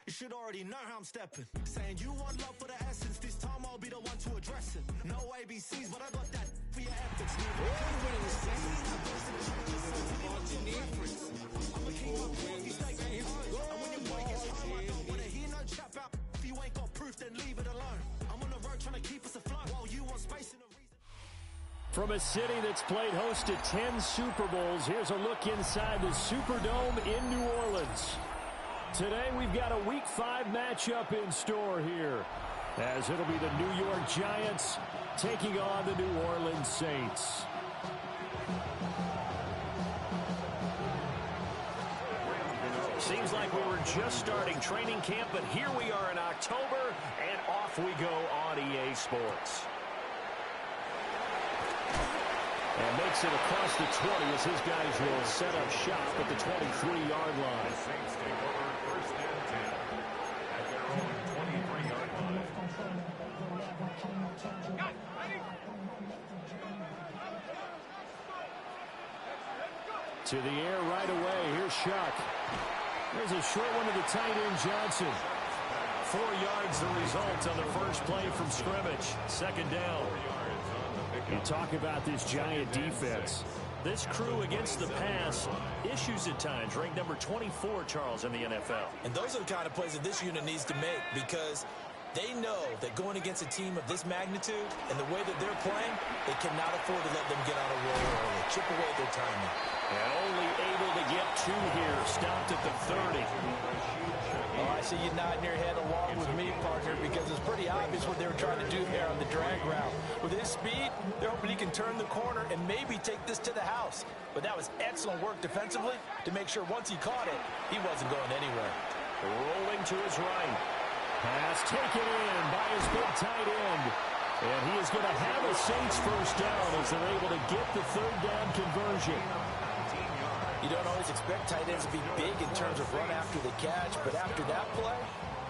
Should already know how I'm stepping. Saying you want love for the essence. This time I'll be the one to address it. No ABCs, but I got that for your efforts. I'ma keep my coffee steak and when your boy gets home, I don't wanna hear no chat about if you ain't got proof, then leave it alone. I'm on the road trying to keep us afloat while you want space in the reason. From a city that's played host to 10 Super Bowls, here's a look inside the Superdome in New Orleans. Today we've got a Week 5 matchup in store here, as it'll be the New York Giants taking on the New Orleans Saints. Seems like we were just starting training camp, but here we are in October, and off we go on EA Sports. And makes it across the 20 as his guys will set up shop at the 23-yard line. Saints take over first and 10 at their own 23-yard line. To the air right away. Here's Shuck. There's a short one to the tight end, Johnson. 4 yards the result on the first play from scrimmage. Second down. You talk about this Giant defense. This crew against the pass, issues at times, ranked number 24, Charles, in the NFL. And those are the kind of plays that this unit needs to make, because they know that going against a team of this magnitude and the way that they're playing, they cannot afford to let them get on a roll early. Chip away at their timing. And only able to get 2 here. Stopped at the 30. Oh, I see you nodding your head along with me, partner, because it's pretty obvious what they were trying to do there on the drag route. With his speed, they're hoping he can turn the corner and maybe take this to the house. But that was excellent work defensively to make sure once he caught it, he wasn't going anywhere. Rolling to his right. Pass taken in by his big tight end. And he is going to have a Saints first down as they're able to get the third down conversion. You don't always expect tight ends to be big in terms of run after the catch, but after that play,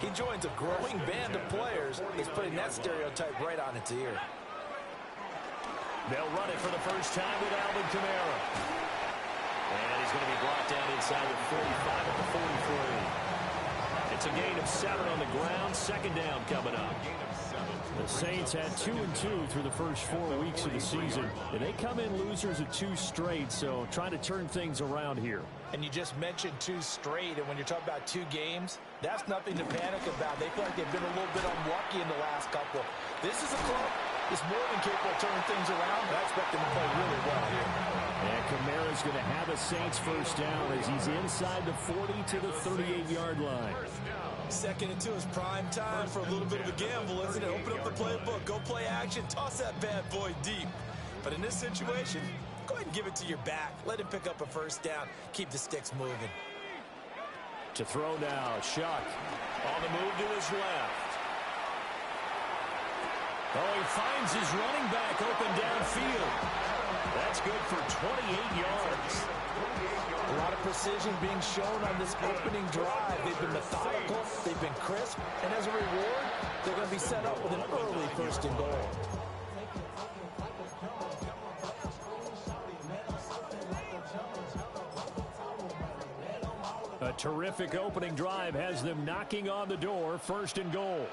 he joins a growing band of players that's putting that stereotype right on its ear. They'll run it for the first time with Alvin Kamara. And he's going to be brought down inside the 45 at the 43. It's a gain of 7 on the ground. Second down coming up. The Saints had 2-2 through the first 4 weeks of the season, and they come in losers of 2 straight, so trying to turn things around here. And you just mentioned 2 straight, and when you're talking about 2 games, that's nothing to panic about. They feel like they've been a little bit unlucky in the last couple. This is a club that's more than capable of turning things around, but I expect them to play really well here. And Kamara's going to have a Saints first down as he's inside the 40 to the 38-yard line. 2nd and 2 is prime time for a little bit of a gamble, isn't it? Open up the playbook, go play action, toss that bad boy deep. But in this situation, go ahead and give it to your back. Let him pick up a first down. Keep the sticks moving. To throw now, Shuck on the move to his left. Oh, he finds his running back open downfield. That's good for 28 yards. A lot of precision being shown on this opening drive. They've been methodical, they've been crisp, and as a reward, they're going to be set up with an early 1st and goal. A terrific opening drive has them knocking on the door. 1st and goal.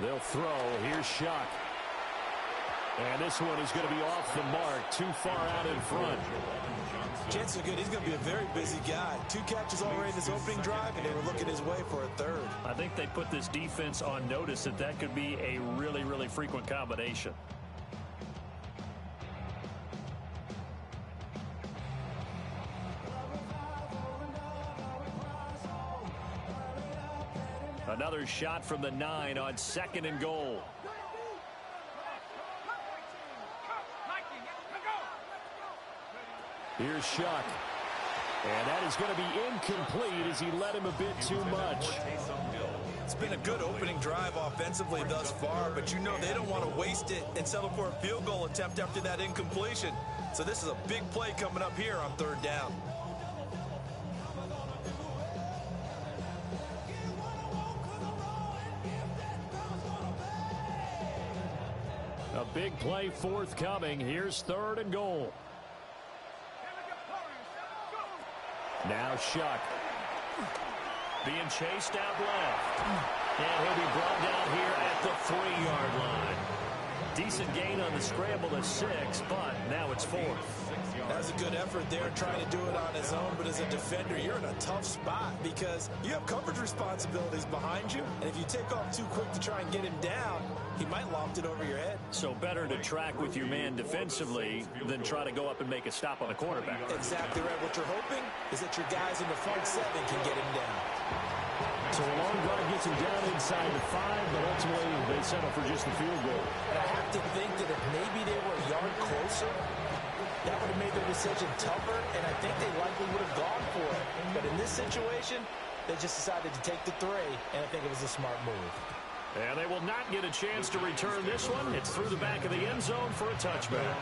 They'll throw. Here's Shuck. And this one is going to be off the mark. Too far out in front. Chances are good. He's going to be a very busy guy. 2 catches already in this opening drive, and they were looking his way for a 3rd. I think they put this defense on notice that that could be a really, really frequent combination. Another shot from the 9 on 2nd and goal. Here's Shuck. And that is going to be incomplete as he led him a bit too much. It's been a good opening drive offensively thus far, but you know they don't want to waste it and settle for a field goal attempt after that incompletion. So this is a big play coming up here on 3rd down. A big play forthcoming. Here's 3rd and goal. Now Shuck. Being chased out left. And he'll be brought down here at the 3-yard line. Decent gain on the scramble to 6, but now it's 4th. That's a good effort there, trying to do it on his own, but as a defender, you're in a tough spot because you have coverage responsibilities behind you, and if you take off too quick to try and get him down, he might loft it over your head. So better to track with your man defensively than try to go up and make a stop on the quarterback. Exactly right. What you're hoping is that your guys in the front 7 can get him down. So a long drive gets him down inside the 5, but ultimately they settle for just the field goal. And I have to think that if maybe they were a yard closer, that would have made their decision tougher, and I think they likely would have gone for it. But in this situation, they just decided to take the 3, and I think it was a smart move. And they will not get a chance to return this one. It's through the back of the end zone for a touchback.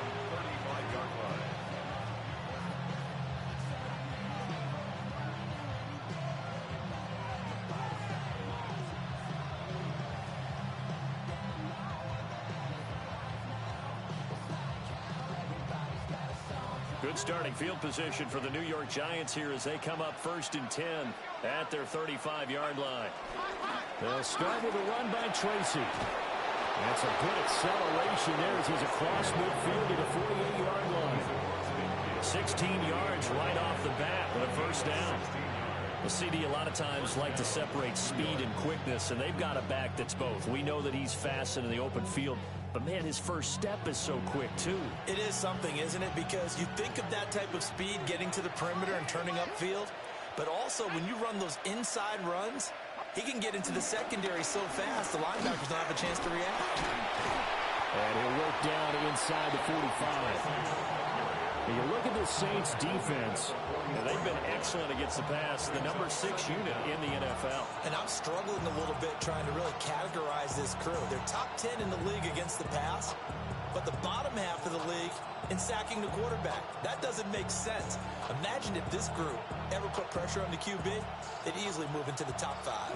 Good starting field position for the New York Giants here as they come up 1st and 10 at their 35-yard line. They'll start with a run by Tracy. That's a good acceleration there as he's across midfield to the 48-yard line. 16 yards right off the bat with a 1st down. The CD a lot of times like to separate speed and quickness, and they've got a back that's both. We know that he's fast in the open field, but, man, his first step is so quick, too. It is something, isn't it? Because you think of that type of speed getting to the perimeter and turning upfield, but also when you run those inside runs, he can get into the secondary so fast the linebackers don't have a chance to react. And he'll work down inside the 45. You look at the Saints defense, and they've been excellent against the pass, the number 6 unit in the NFL. And I'm struggling a little bit trying to really categorize this crew. They're top 10 in the league against the pass, but the bottom half of the league in sacking the quarterback. That doesn't make sense. Imagine if this group ever put pressure on the QB, they'd easily move into the top 5.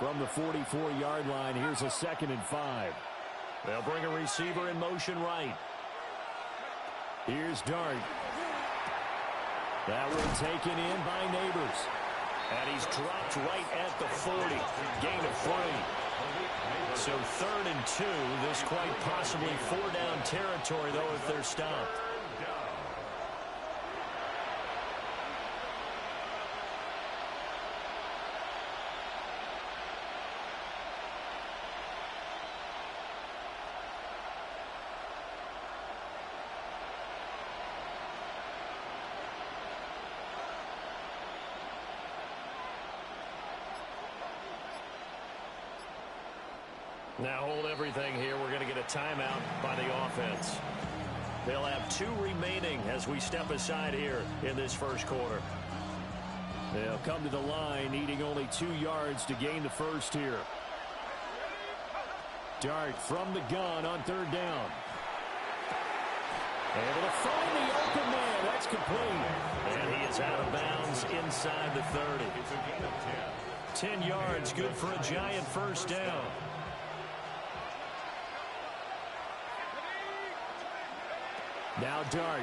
From the 44-yard line, here's a 2nd and 5. They'll bring a receiver in motion right. Here's Dart. That one taken in by Neighbors. And he's dropped right at the 40. Gain of 3. So 3rd and 2. This quite possibly 4-down territory, though, if they're stopped. Now hold everything here. We're going to get a timeout by the offense. They'll have 2 remaining as we step aside here in this first quarter. They'll come to the line, needing only 2 yards to gain the first here. Dart from the gun on 3rd down. Able to find the open man. That's complete. And he is out of bounds inside the 30. 10 yards, good for a Giant 1st down. Now Dart.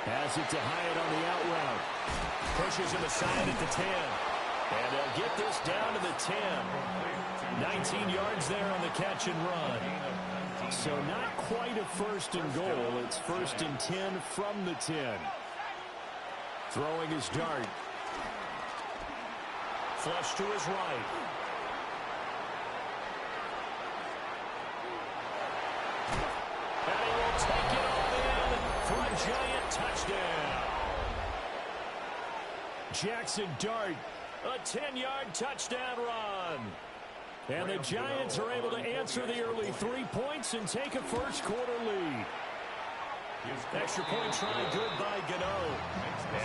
Has it to Hyatt on the out route. Pushes him aside at the 10. And they'll get this down to the 10. 19 yards there on the catch and run. So not quite a 1st and goal. It's 1st and 10 from the 10. Throwing his Dart. Flush to his right. And he will take it all in for a Giant touchdown. Jackson Dart, a 10-yard touchdown run. And the Giants are able to answer the early 3 points and take a first quarter lead. Extra point try good by Gano.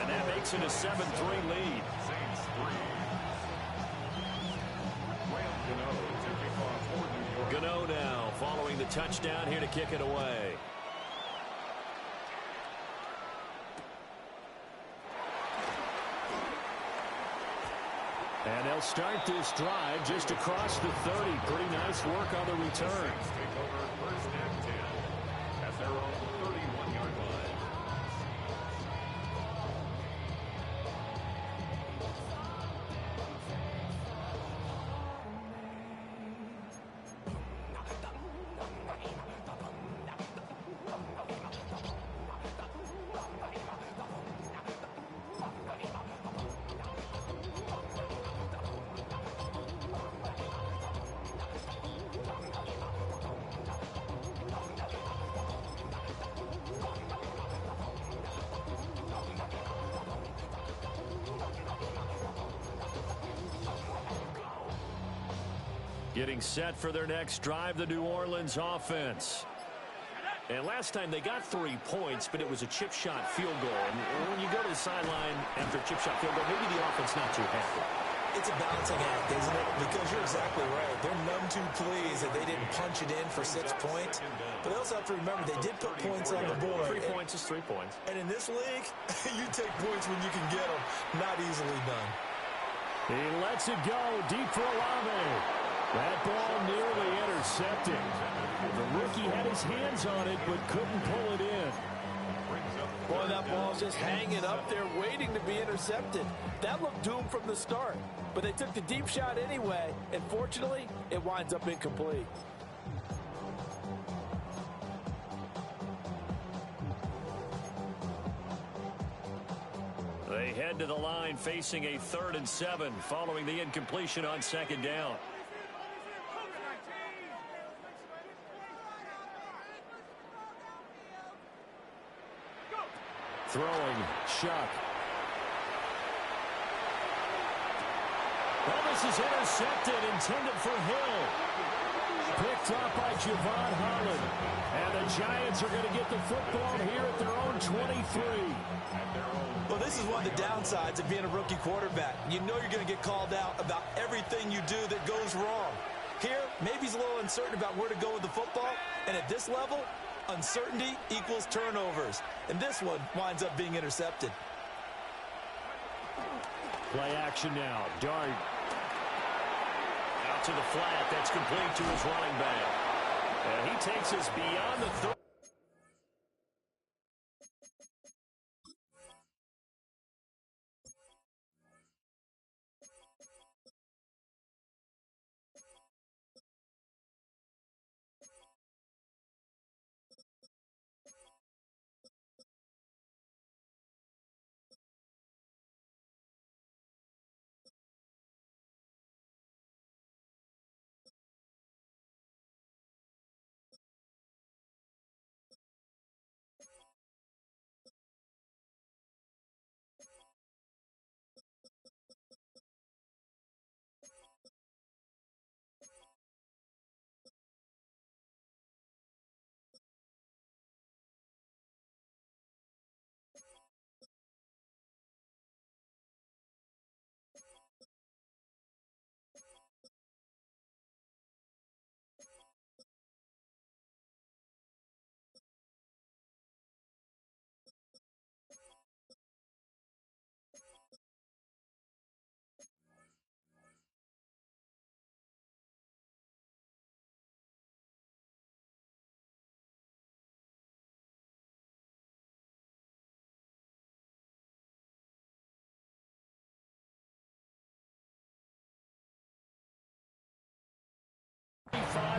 And that makes it a 7-3 lead. Gano now following the touchdown here to kick it away. And they'll start this drive just across the 30. Pretty nice work on the return. Take over first and 10 at their own 31-yard line. Getting set for their next drive, the New Orleans offense. And last time they got 3 points, but it was a chip shot field goal. And when you go to the sideline after a chip shot field goal, maybe the offense not too happy. It's a balancing act, isn't it? Because you're exactly right. They're none too pleased that they didn't punch it in for 6 points. But they also have to remember they did put points on the board. 3 points is 3 points. And in this league, you take points when you can get them. Not easily done. He lets it go deep for Olave. That ball nearly intercepted. The rookie had his hands on it, but couldn't pull it in. Boy, that ball's just hanging up there, waiting to be intercepted. That looked doomed from the start. But they took the deep shot anyway, and fortunately, it winds up incomplete. They head to the line facing a 3rd and 7 following the incompletion on 2nd down. Throwing, Shough. Well, this is intercepted, intended for Hill. Picked up by Javon Holland. And the Giants are going to get the football here at their own 23. Well, this is one of the downsides of being a rookie quarterback. You know you're going to get called out about everything you do that goes wrong. Here, maybe he's a little uncertain about where to go with the football. And at this level, uncertainty equals turnovers. And this one winds up being intercepted. Play action now. Dart. Out to the flat. That's complete to his running back. And he takes us beyond the 30.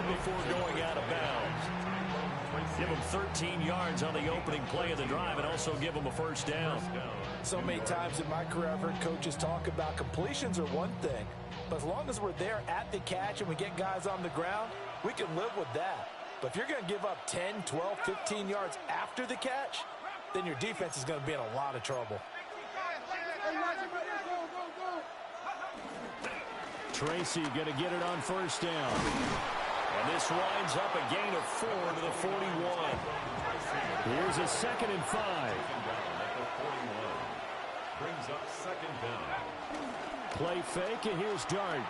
Before going out of bounds. Give them 13 yards on the opening play of the drive and also give them a 1st down. So many times in my career I've heard coaches talk about completions are one thing, but as long as we're there at the catch and we get guys on the ground, we can live with that. But if you're going to give up 10, 12, 15 yards after the catch, then your defense is going to be in a lot of trouble. Tracy going to get it on 1st down. And this winds up a gain of 4 to the 41. Here's a 2nd and 5. Brings up 2nd down. Play fake, and here's Dart.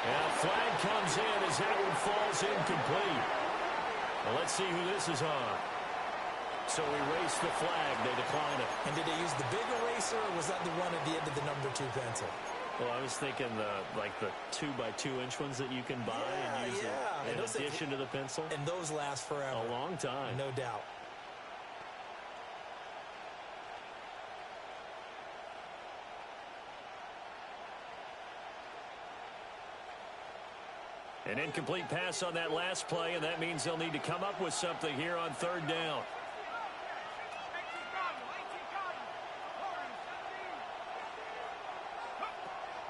And a flag comes in as that one falls incomplete. Well, let's see who this is on. So erase the flag. They decline it. And did they use the big eraser, or was that the one at the end of the number 2 pencil? Well, I was thinking the 2x2-inch ones that you can buy and use in addition to the pencil. And those last forever. A long time. No doubt. An incomplete pass on that last play, and that means they'll need to come up with something here on third down.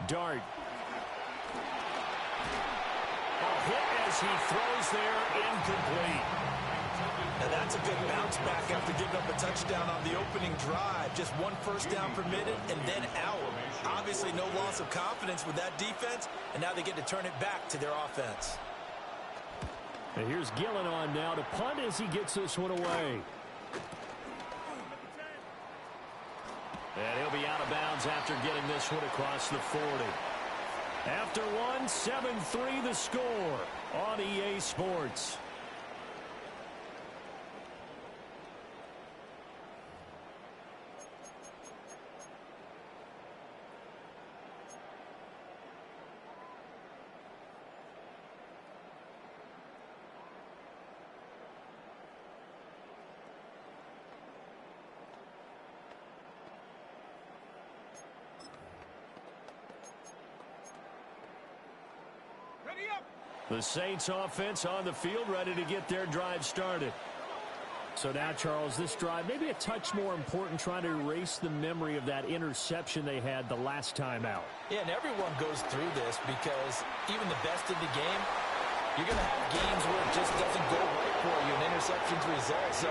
Dart. A hit as he throws there, incomplete. Now that's a good bounce back after giving up a touchdown on the opening drive. Just 1 first down permitted and then out. Obviously no loss of confidence with that defense, and now they get to turn it back to their offense. And here's Gillen on now to punt as he gets this one away. And he'll be out of bounds after getting this one across the 40. After one, 7-3 the score on EA Sports. The Saints offense on the field, ready to get their drive started. So now, Charles, this drive maybe a touch more important, trying to erase the memory of that interception they had the last time out. Yeah, and everyone goes through this because even the best in the game, you're going to have games where it just doesn't go right for you and interceptions result. So,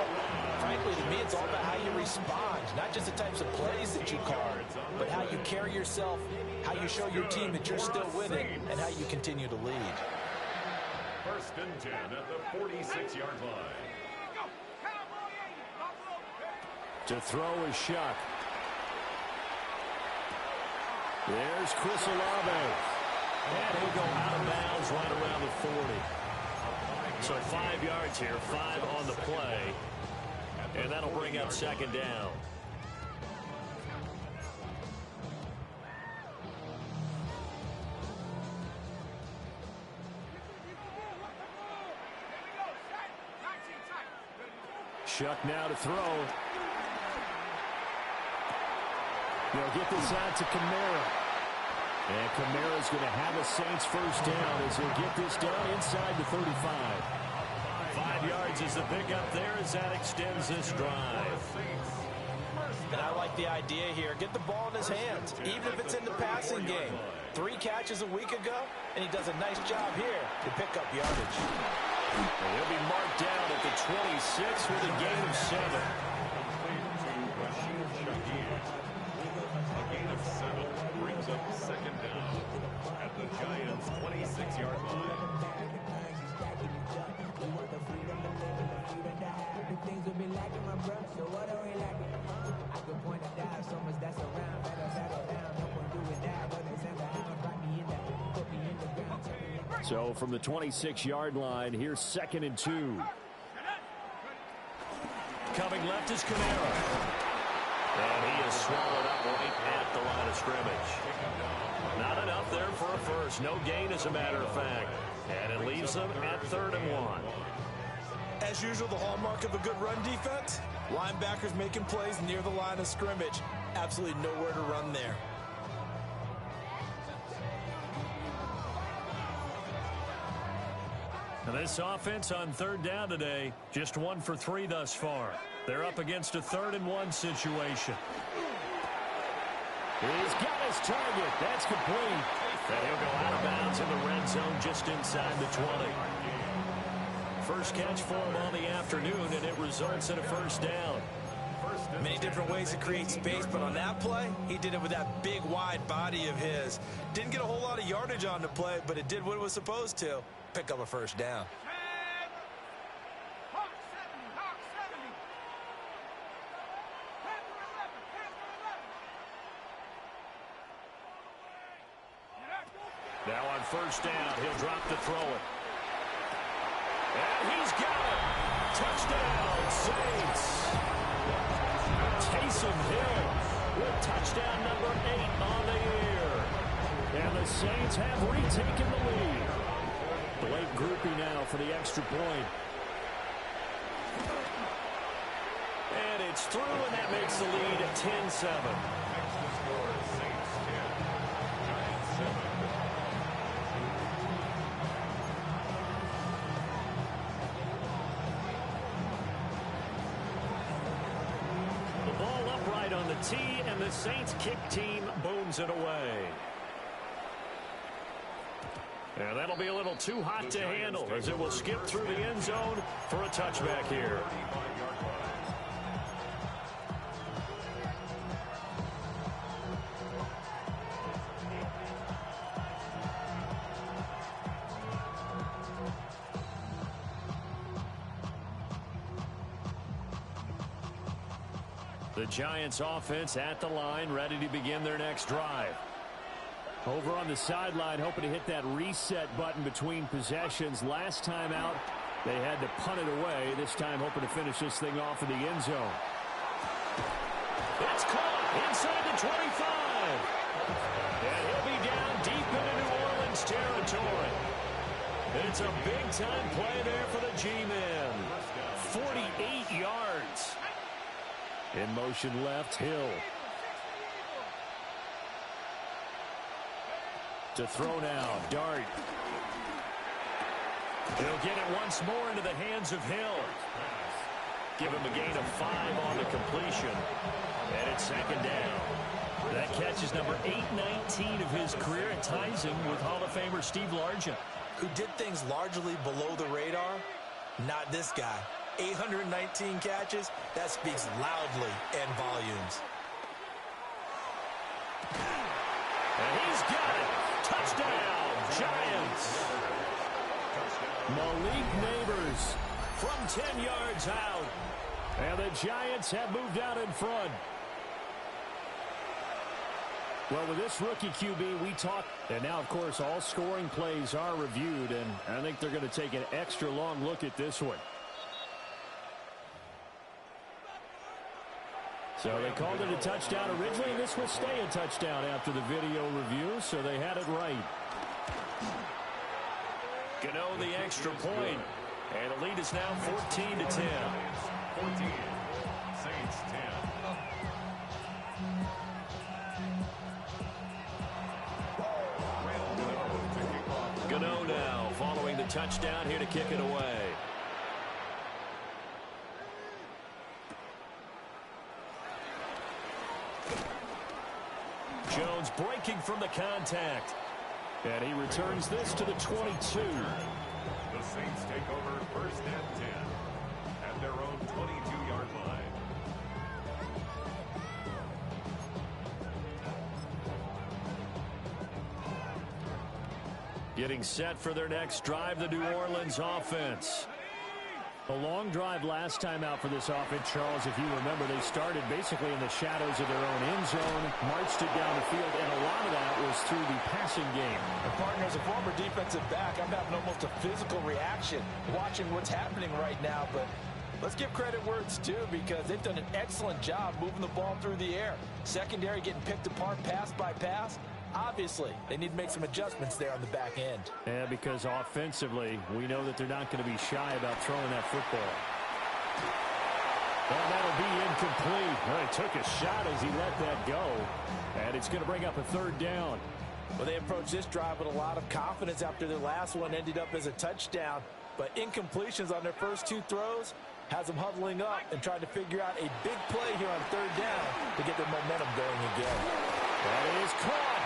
frankly, to me, it's all about how you respond, not just the types of plays that you call, but how you carry yourself, how you show your team that you're still winning, and how you continue to lead. 1st and 10 at the 46-yard line. To throw is Shuck. There's Chris Olave. And he'll go out of bounds right around the 40. So 5 yards here, 5 on the play. And that'll bring up 2nd down. Shuck now to throw. They'll get this out to Kamara. And Kamara's going to have a Saints first down as he'll get this done inside the 35. 5 yards is the pickup there as that extends this drive. And I like the idea here. Get the ball in his hands, even if it's in the passing game. 3 catches a week ago, and he does a nice job here to pick up yardage. And he'll be marked down at the 26 with a gain of 7. A gain of 7 brings up 2nd down at the Giants' 26-yard line. So from the 26-yard line, here's 2nd and 2. Coming left is Kamara. And he is swallowed up right at the line of scrimmage. Not enough there for a first. No gain, as a matter of fact. And it leaves them at 3rd and 1. As usual, the hallmark of a good run defense, linebackers making plays near the line of scrimmage. Absolutely nowhere to run there. And this offense on 3rd down today, just 1 for 3 thus far. They're up against a 3rd and 1 situation. He's got his target. That's complete. And he'll go out of bounds in the red zone just inside the 20. First catch for him on the afternoon, and it results in a first down. Many different ways to create space, but on that play, he did it with that big, wide body of his. Didn't get a whole lot of yardage on the play, but it did what it was supposed to. Pick up a first down. Now on first down, he'll drop to throw it. And he's got it. Touchdown, Saints. And the Saints have retaken the lead. Blake Grupe now for the extra point. And it's through, and that makes the lead at 10-7. The ball upright on the tee, and the Saints kick team booms it away. And that'll be a little too hot to handle as it will skip through the end zone for a touchback here. The Giants offense at the line, ready to begin their next drive. Over on the sideline, hoping to hit that reset button between possessions. Last time out, they had to punt it away. This time, hoping to finish this thing off in the end zone. It's caught inside the 25. And he'll be down deep into New Orleans territory. It's a big-time play there for the G-men. 48 yards. In motion left, Hill. To throw now, Dart. He'll get it once more into the hands of Hill. Give him a gain of 5 on the completion. And it's second down. That catch is number 819 of his career. It ties him with Hall of Famer Steve Largent. Who did things largely below the radar? Not this guy. 819 catches, that speaks loudly in volumes. And he's got it. Touchdown, Giants. Malik Neighbors from 10 yards out. And the Giants have moved out in front. Well, with this rookie QB, we talk, and now, of course, all scoring plays are reviewed, and I think they're going to take an extra long look at this one. So they called it a touchdown originally, and this will stay a touchdown after the video review, so they had it right. Gano the extra point, and the lead is now 14-10. 14, Saints 10. Gano now following the touchdown here to kick it away. Jones breaking from the contact. And he returns this to the 22. The Saints take over first and 10 at their own 22-yard line. Getting set for their next drive, the New Orleans offense. A long drive last time out for this offense, Charles. If you remember, they started basically in the shadows of their own end zone, marched it down the field, and a lot of that was through the passing game. And partner, as a former defensive back, I'm having almost a physical reaction watching what's happening right now. But let's give credit where it's due, because they've done an excellent job moving the ball through the air. Secondary getting picked apart pass by pass. Obviously, they need to make some adjustments there on the back end. Yeah, because offensively, we know that they're not going to be shy about throwing that football. Well, that'll be incomplete. Well, he took a shot as he let that go. And it's going to bring up a third down. Well, they approached this drive with a lot of confidence after their last one ended up as a touchdown. But incompletions on their first 2 throws has them huddling up and trying to figure out a big play here on third down to get their momentum going again. That is caught.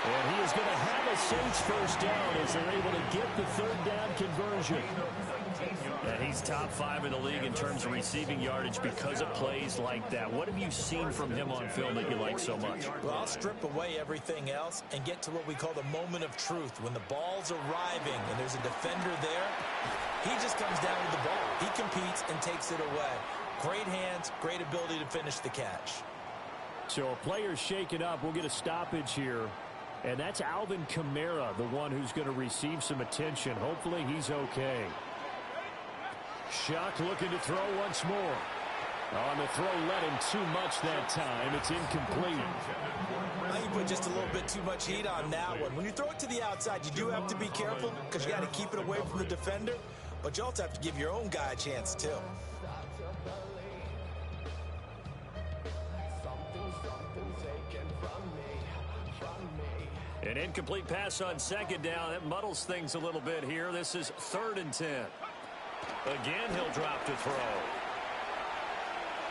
And he is going to have a Saints first down as they're able to get the third down conversion. And he's top 5 in the league in terms of receiving yardage because of plays like that. What have you seen from him on film that you like so much? Well, I'll strip away everything else and get to what we call the moment of truth. When the ball's arriving and there's a defender there, he just comes down with the ball. He competes and takes it away. Great hands, great ability to finish the catch. So a player's shaken up. We'll get a stoppage here. And that's Alvin Kamara, the one who's going to receive some attention. Hopefully he's okay. Shock looking to throw once more. On the throw, let him too much that time. It's incomplete. I think you put just a little bit too much heat on that one. When you throw it to the outside, you do have to be careful because you got to keep it away from the defender, but you also have to give your own guy a chance too. An incomplete pass on second down. That muddles things a little bit here. This is 3rd and 10. Again, he'll drop to throw.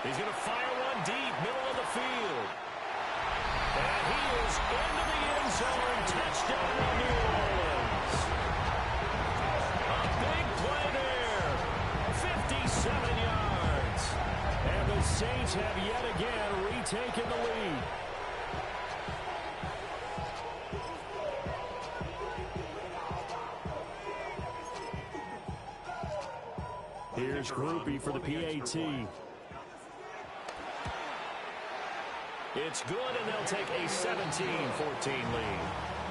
He's going to fire one deep, middle of the field. And he is into the end zone. Touchdown, New Orleans. A big play there. 57 yards. And the Saints have yet again retaken the lead. Here's Groupie for the PAT. It's good, and they'll take a 17-14 lead.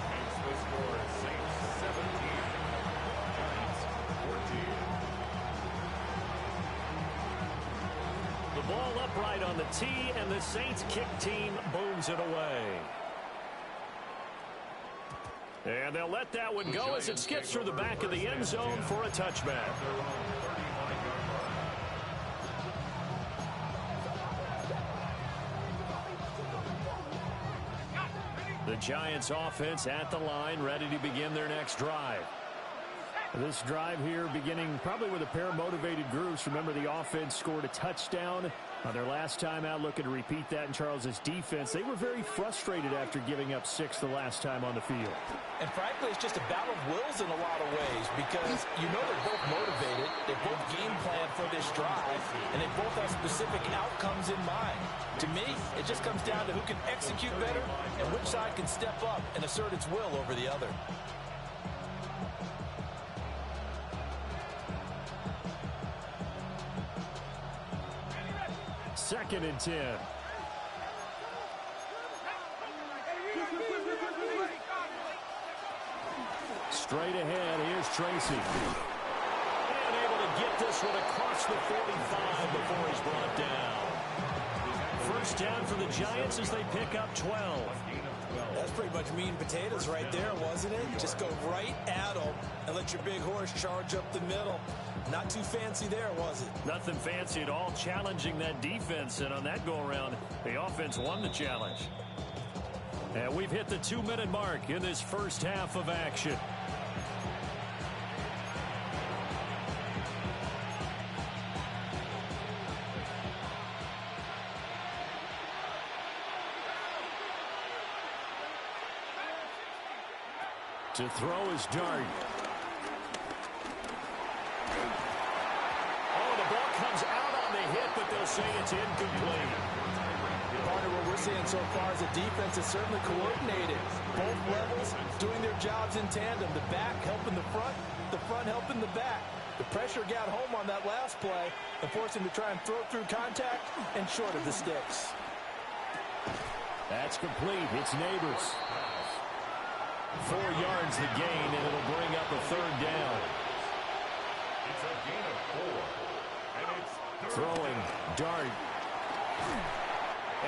Makes the score Saints 17, Giants 14. The ball upright on the tee, and the Saints kick team booms it away. And they'll let that one go as it skips through the back of the end zone for a touchback. The Giants offense at the line, ready to begin their next drive. This drive here beginning probably with a pair of motivated groups. Remember, the offense scored a touchdown on their last time out, looking to repeat that in Charles's defense. They were very frustrated after giving up 6 the last time on the field. And frankly, it's just a battle of wills in a lot of ways because you know they're both motivated, they both game plan for this drive, and they both have specific outcomes in mind. To me, it just comes down to who can execute better and which side can step up and assert its will over the other. Second and 10. Straight ahead, here's Tracy. And able to get this one across the 45 before he's brought down. First down for the Giants as they pick up 12. That's pretty much meat and potatoes right there, wasn't it? Just go right at them and let your big horse charge up the middle. Not too fancy there, was it? Nothing fancy at all, challenging that defense, and on that go-around, the offense won the challenge. And we've hit the 2-minute mark in this first half of action. To throw is Dart. Oh, the ball comes out on the hit, but they'll say it's incomplete. Partner, what we're seeing so far is the defense is certainly coordinated. Both levels doing their jobs in tandem. The back helping the front helping the back. The pressure got home on that last play and forced him to try and throw through contact and short of the sticks. That's complete. It's Neighbors. 4 yards the gain, and it'll bring up a 3rd down. It's a gain of 4. And it's Throwing, Dart.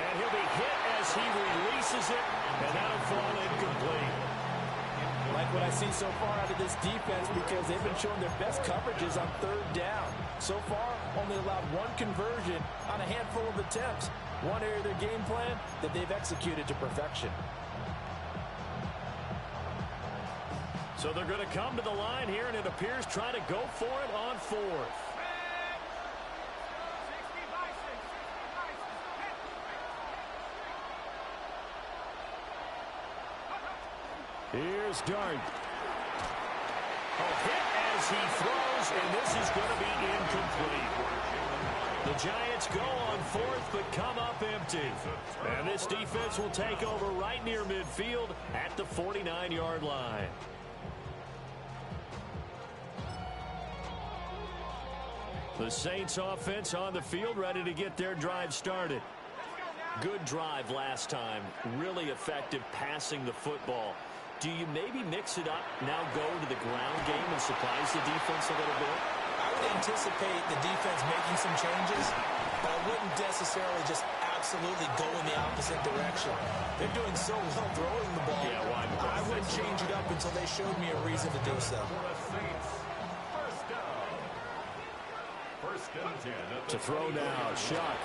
And he'll be hit as he releases it, and that'll fall incomplete. Like what I see so far out of this defense because they've been showing their best coverages on 3rd down. So far, only allowed 1 conversion on a handful of attempts. One area of their game plan that they've executed to perfection. So they're going to come to the line here, and it appears trying to go for it on 4th. Here's Dart. A hit as he throws, and this is going to be incomplete. The Giants go on 4th, but come up empty. And this defense will take over right near midfield at the 49-yard line. The Saints offense on the field, ready to get their drive started. Good drive last time. Really effective passing the football. Do you maybe mix it up, now go to the ground game and surprise the defense a little bit? I would anticipate the defense making some changes. but I wouldn't necessarily just absolutely go in the opposite direction. They're doing so well throwing the ball. Yeah, why? I wouldn't change it up until they showed me a reason to do so. To throw now, Shuck.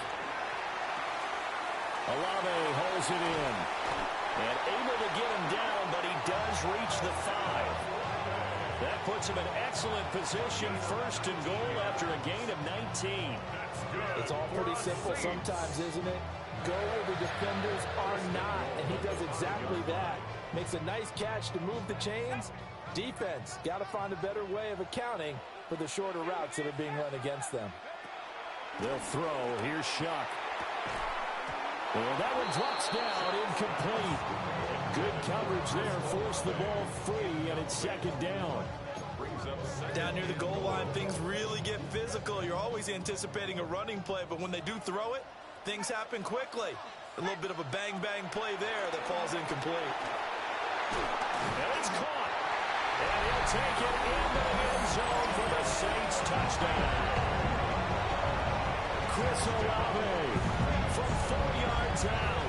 Olave holds it in. And able to get him down, but he does reach the 5. That puts him in excellent position, first and goal after a gain of 19. It's all pretty simple sometimes, isn't it? Go where the defenders are not, and he does exactly that. Makes a nice catch to move the chains. Defense, got to find a better way of accounting for the shorter routes that are being run against them. They'll throw. Here's Shuck. Well, that one drops down, incomplete. Good coverage there, forced the ball free, and it's second down. Down near the goal line, things really get physical. You're always anticipating a running play, but when they do throw it, things happen quickly. A little bit of a bang-bang play there that falls incomplete. And it's caught. And he'll take it into the end zone for the Saints touchdown. Chris Olave from 4 yards out.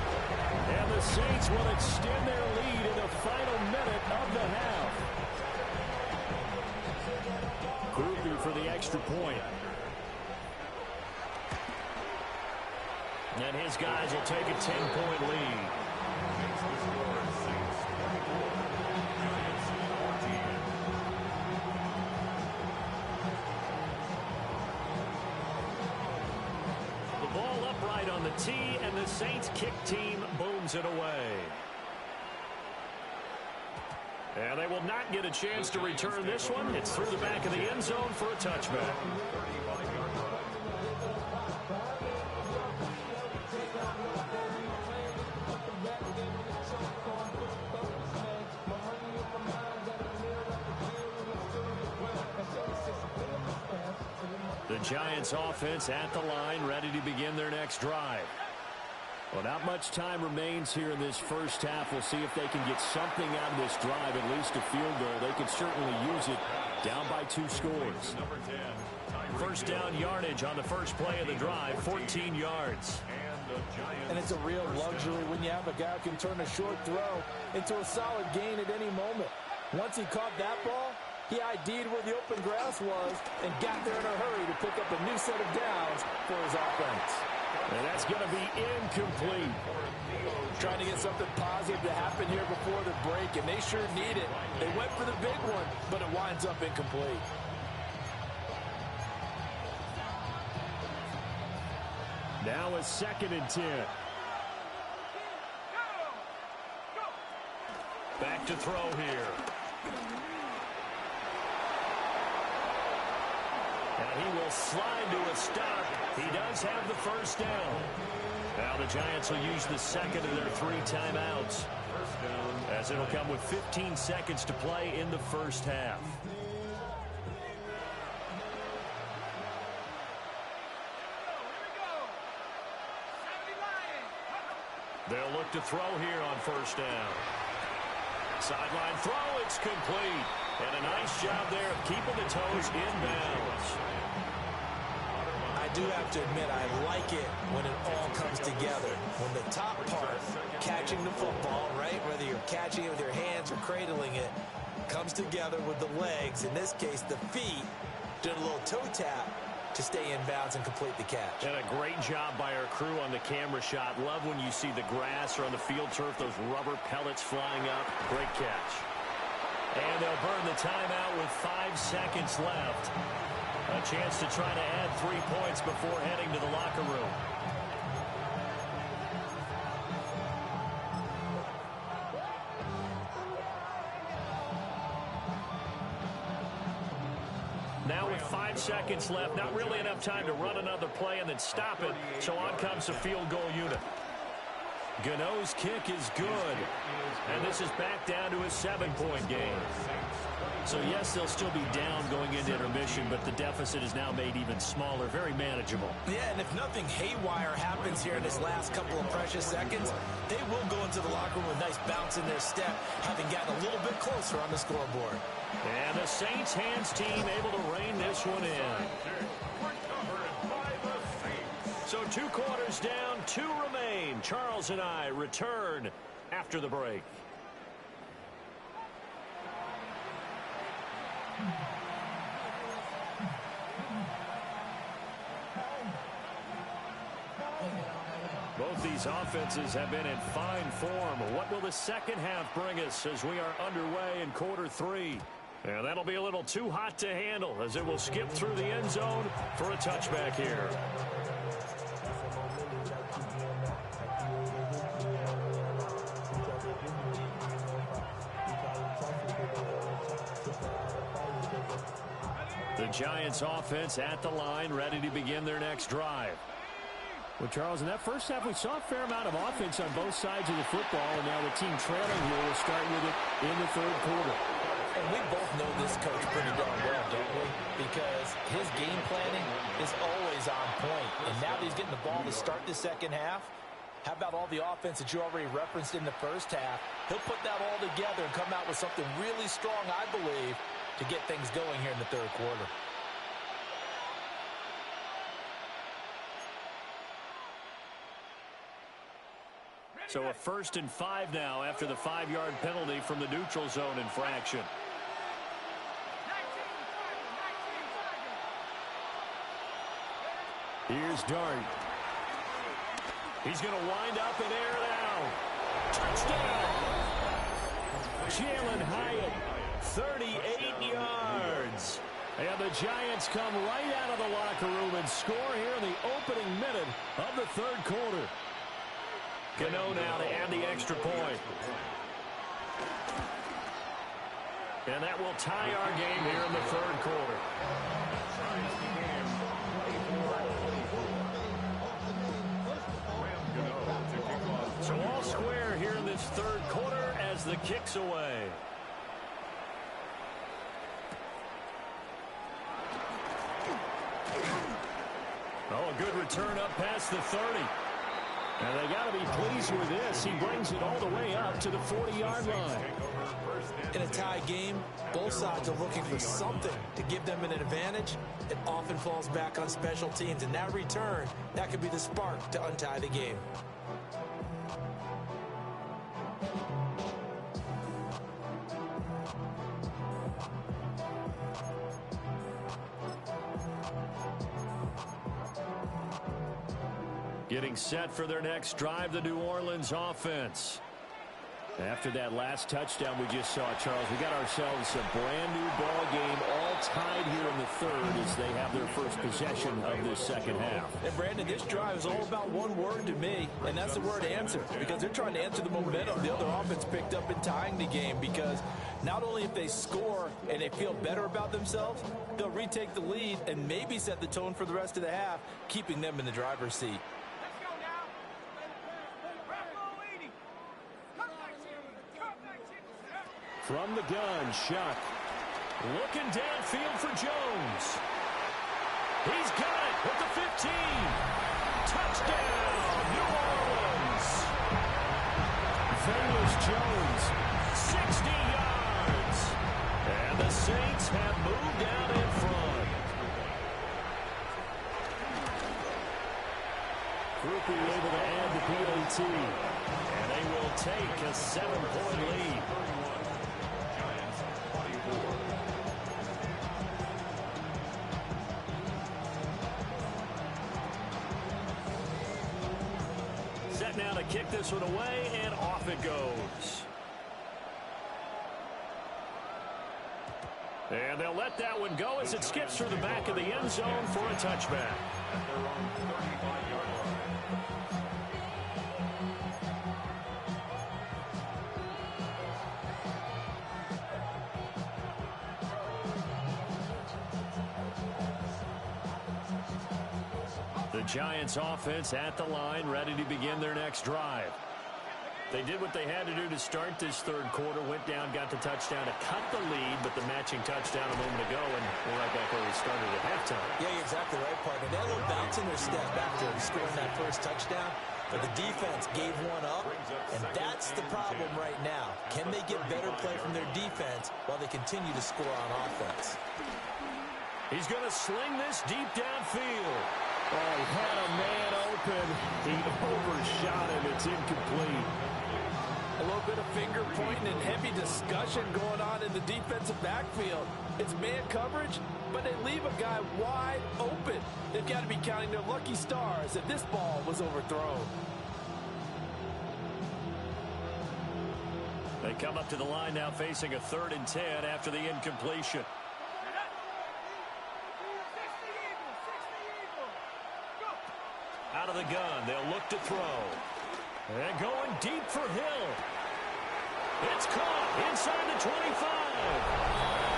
And the Saints will extend their lead in the final minute of the half. Kruger for the extra point. And his guys will take a 10-point lead. The ball upright on the tee, and the Saints kick team booms it away. And they will not get a chance to return this one. It's through the back of the end zone for a touchback. The Giants offense at the line, ready to begin their next drive. Well, not much time remains here in this first half. We'll see if they can get something out of this drive, at least a field goal. They could certainly use it down by 2 scores. First down yardage on the first play of the drive, 14 yards. And it's a real luxury when you have a guy who can turn a short throw into a solid gain at any moment. Once he caught that ball, he ID'd where the open grass was and got there in a hurry to pick up a new set of downs for his offense. And that's going to be incomplete. Trying to get something positive to happen here before the break, and they sure need it. They went for the big one, but it winds up incomplete. Now a 2nd and 10. Back to throw here. And he will slide to a stop. He does have the first down. Now the Giants will use the second of their 3 timeouts, as it'll come with 15 seconds to play in the first half. They'll look to throw here on first down. Sideline throw, it's complete. And a nice job there of keeping the toes inbounds. I do have to admit, I like it when it all comes together. When the top part, catching the football, right, whether you're catching it with your hands or cradling it, comes together with the legs, in this case the feet, doing a little toe tap to stay in bounds and complete the catch. And a great job by our crew on the camera shot. Love when you see the grass or on the field turf, those rubber pellets flying up. Great catch. And they'll burn the timeout with 5 seconds left. A chance to try to add 3 points before heading to the locker room. Now with 5 seconds left, not really enough time to run another play and then stop it. So on comes the field goal unit. Gano's kick is good. And this is back down to a 7-point game. So, yes, they'll still be down going into intermission, but the deficit is now made even smaller, very manageable. Yeah, and if nothing haywire happens here in this last couple of precious seconds, they will go into the locker room with a nice bounce in their step, having gotten a little bit closer on the scoreboard. And the Saints hands team able to rein this one in. So 2 quarters down, 2 remain. Charles and I return after the break. Both these offenses have been in fine form. What will the second half bring us as we are underway in quarter 3? And that'll be a little too hot to handle as it will skip through the end zone for a touchback here. The Giants offense at the line, ready to begin their next drive. Well, Charles, in that first half, we saw a fair amount of offense on both sides of the football, and now the team trailing here will start with it in the third quarter. And we both know this coach pretty darn well, don't we? Because his game planning is always on point. And now that he's getting the ball to start the second half, how about all the offense that you already referenced in the first half? He'll put that all together and come out with something really strong, I believe, to get things going here in the third quarter. So a 1st and 5 now after the 5-yard penalty from the neutral zone infraction. Here's Dart. He's going to wind up and air it out. Touchdown! Jalen Hyatt, 38 yards. And the Giants come right out of the locker room and score here in the opening minute of the third quarter. Gano now to add the extra point. And that will tie our game here in the third quarter. So all square here in this third quarter as the kick's away. Oh, a good return up past the 30. And they got to be pleased with this. He brings it all the way up to the 40-yard line. In a tie game, both sides are looking for something to give them an advantage. It often falls back on special teams. And that return, that could be the spark to untie the game. Getting set for their next drive, the New Orleans offense. After that last touchdown we just saw, Charles, we got ourselves a brand new ball game, all tied here in the third as they have their first possession of this second half. And Brandon, this drive is all about one word to me, and that's the word answer, because they're trying to answer the momentum the other offense picked up in tying the game, because not only if they score and they feel better about themselves, they'll retake the lead and maybe set the tone for the rest of the half, keeping them in the driver's seat. From the gun, Shuck. Looking downfield for Jones. He's got it with the 15. Touchdown, New Orleans. Velus Jones, 60 yards. And the Saints have moved out in front. Groupie able to add the PAT. And they will take a 7-point lead. Set now to kick this one away, and off it goes. And they'll let that one go as it skips through the back of the end zone for a touchback. The Giants offense at the line, ready to begin their next drive. They did what they had to do to start this third quarter, went down, got the touchdown to cut the lead, but the matching touchdown a moment ago, and we're right back where we started at halftime. Yeah, you're exactly right, partner. They had a little bounce in their step after scoring that first touchdown, but the defense gave one up, and that's the problem right now. Can they get better play from their defense while they continue to score on offense? He's going to sling this deep downfield. Oh, he had a man open. He overshot him. It's incomplete. A little bit of finger pointing and heavy discussion going on in the defensive backfield. It's man coverage, but they leave a guy wide open. They've got to be counting their lucky stars that this ball was overthrown. They come up to the line now facing a 3rd and 10 after the incompletion. Out of the gun, they'll look to throw. And going deep for Hill. It's caught inside the 25.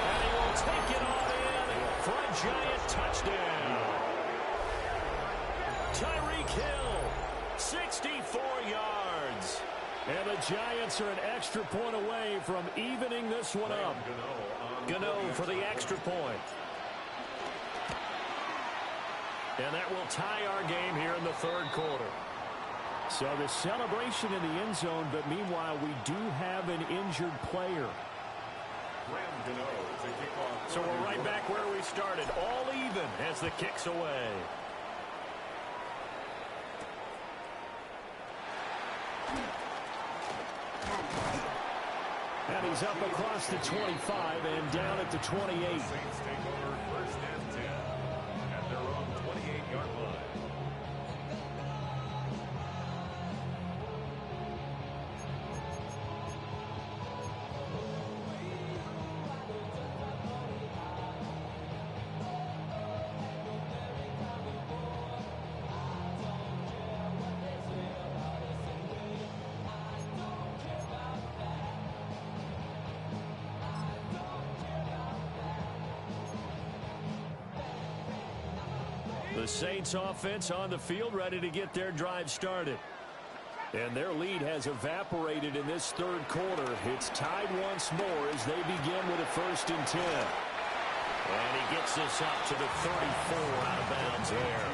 And he will take it on in for a giant touchdown. Tyreek Hill, 64 yards. And the Giants are an extra point away from evening this one up. Gano for the extra point. And that will tie our game here in the 3rd quarter. So the celebration in the end zone, but meanwhile we do have an injured player. So we're right back where we started, all even as the kick's away. And he's up across the 25 and down at the 28. Saints take over 1st and 10 at their own 28-yard line. The Saints offense on the field, ready to get their drive started. And their lead has evaporated in this 3rd quarter. It's tied once more as they begin with a 1st and 10. And he gets this up to the 34 out of bounds there.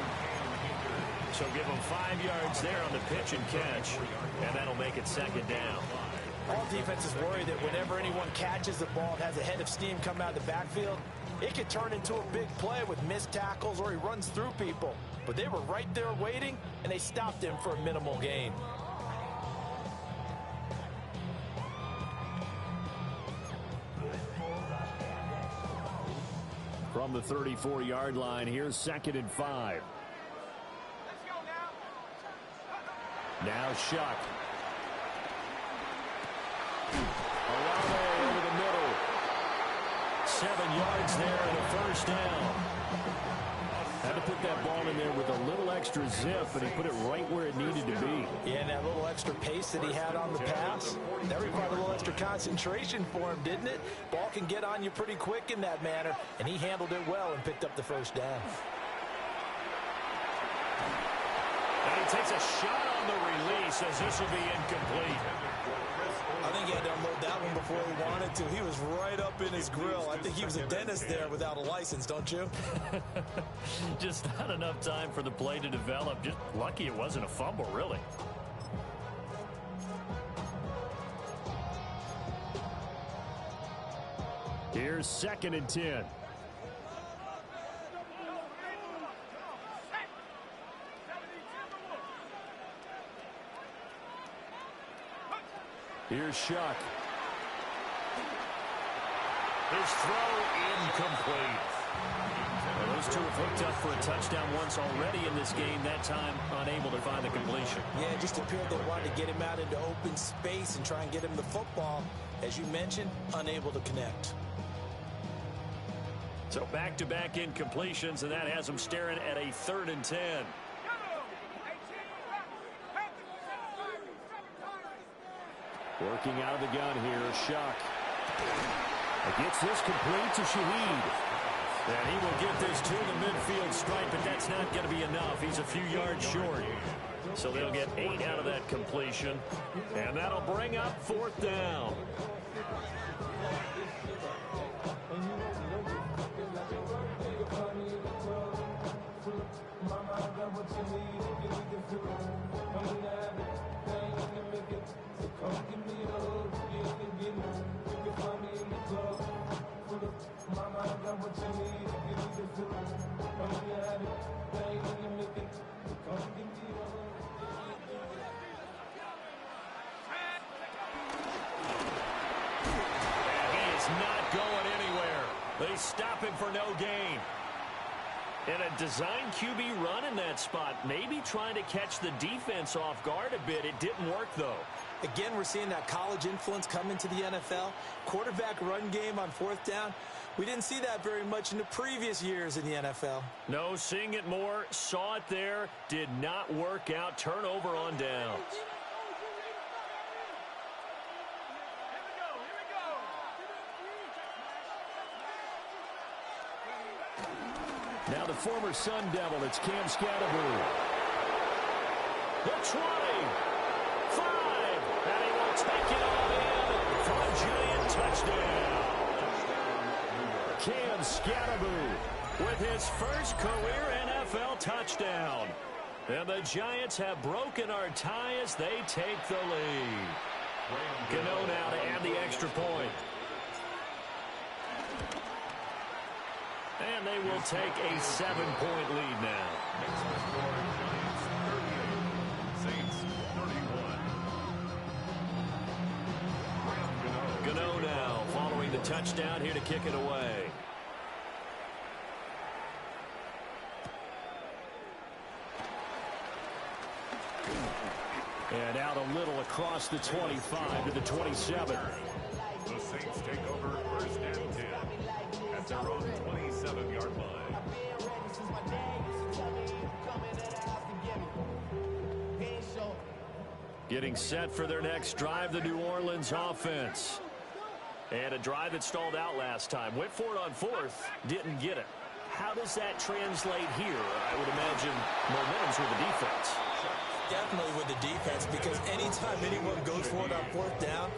So give him 5 yards there on the pitch and catch, and that'll make it 2nd down. All defenses worry that whenever anyone catches the ball and has a head of steam come out of the backfield, it could turn into a big play with missed tackles or he runs through people. But they were right there waiting, and they stopped him for a minimal gain. From the 34-yard line, here's 2nd and 5. Now Shuck. Olave over the middle. 7 yards there and a 1st down. Had to put that ball in there with a little extra zip, but he put it right where it needed to be. Yeah, and that little extra pace that he had on the pass, that required a little extra concentration for him, didn't it? Ball can get on you pretty quick in that manner, and he handled it well and picked up the 1st down. And he takes a shot on the release as this will be incomplete. I think he had to unload that one before he wanted to. He was right up in his grill. I think he was a dentist there without a license, don't you? Just not enough time for the play to develop. Just lucky it wasn't a fumble, really. Here's 2nd and 10. Here's Shuck. His throw incomplete. Well, those two have hooked up for a touchdown once already in this game. That time unable to find the completion. Yeah, it just appeared they wanted to get him out into open space and try and get him the football. As you mentioned, unable to connect. So back-to-back incompletions, and that has them staring at a 3rd and 10. Working out of the gun here, Shuck. Gets this complete to Shaheed. And he will get this to the midfield stripe, but that's not going to be enough. He's a few yards short. So they'll get 8 out of that completion, and that'll bring up 4th down. They stop him for no gain. And a design QB run in that spot, maybe trying to catch the defense off guard a bit. It didn't work, though. Again, we're seeing that college influence come into the NFL. Quarterback run game on 4th down. We didn't see that very much in the previous years in the NFL. No, seeing it more, saw it there, did not work out. Turnover on downs. Now the former Sun Devil, it's Cam Scatterbury. The 20, 5, and he will take it all in for a Giant touchdown. Cam Scatterbury with his first career NFL touchdown. And the Giants have broken our tie as they take the lead. Gano now to add the extra point. And they will take a 7-point lead now. Next score, Giants 38, Saints 31. Gano now following the touchdown here to kick it away. And out a little across the 25 to the 27. The Saints take over 1st and 10 at their own 27-yard line. Getting set for their next drive, the New Orleans offense. And a drive that stalled out last time. Went for it on 4th, didn't get it. How does that translate here? I would imagine momentum's with the defense. Definitely with the defense, because anytime anyone goes for it on 4th down,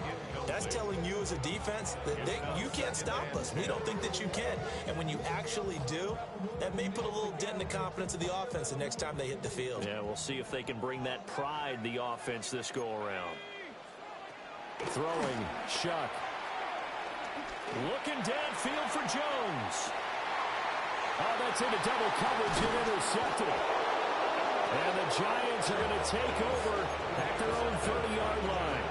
that's telling you as a defense that you can't stop us. We don't think that you can. And when you actually do, that may put a little dent in the confidence of the offense the next time they hit the field. Yeah, we'll see if they can bring that pride, the offense, this go-around. Throwing, Shuck. Looking downfield for Jones. Oh, that's into double coverage and intercepted. And the Giants are going to take over at their own 30-yard line.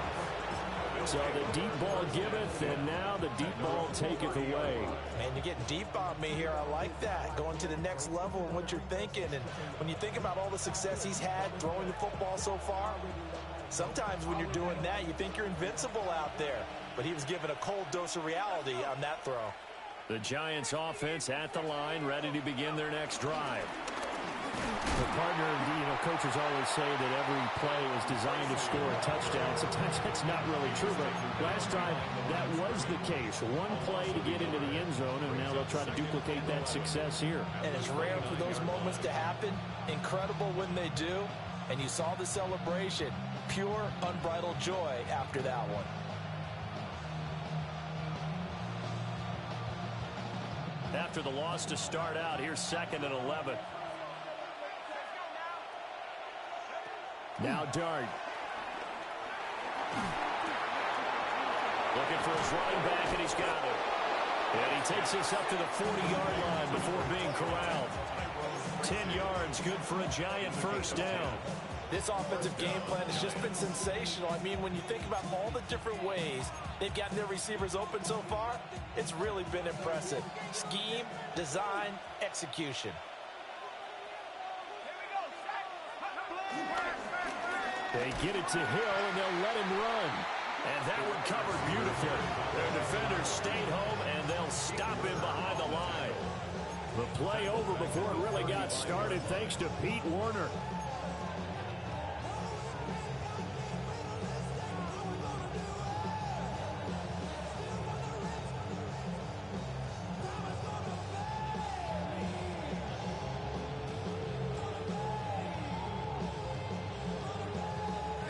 So the deep ball giveth, and now the deep ball taketh away. Man, you're getting deep on me here. I like that. Going to the next level in what you're thinking. And when you think about all the success he's had throwing the football so far, sometimes when you're doing that, you think you're invincible out there. But he was given a cold dose of reality on that throw. The Giants offense at the line, ready to begin their next drive. The partner, coaches always say that every play is designed to score a touchdown. Sometimes that's not really true, but last time that was the case. One play to get into the end zone, and now they'll try to duplicate that success here. And it's rare for those moments to happen. Incredible when they do. And you saw the celebration. Pure, unbridled joy after that one. After the loss to start out, here's 2nd and 11. Now Dart. Looking for his running back, and he's got it. And he takes us up to the 40-yard line before being corralled. 10 yards, good for a Giant first down. This offensive game plan has just been sensational. I mean, when you think about all the different ways they've gotten their receivers open so far, it's really been impressive. Scheme, design, execution. They get it to Hill, and they'll let him run. And that one covered beautifully. Their defenders stayed home, and they'll stop him behind the line. The play over before it really got started, thanks to Pete Werner.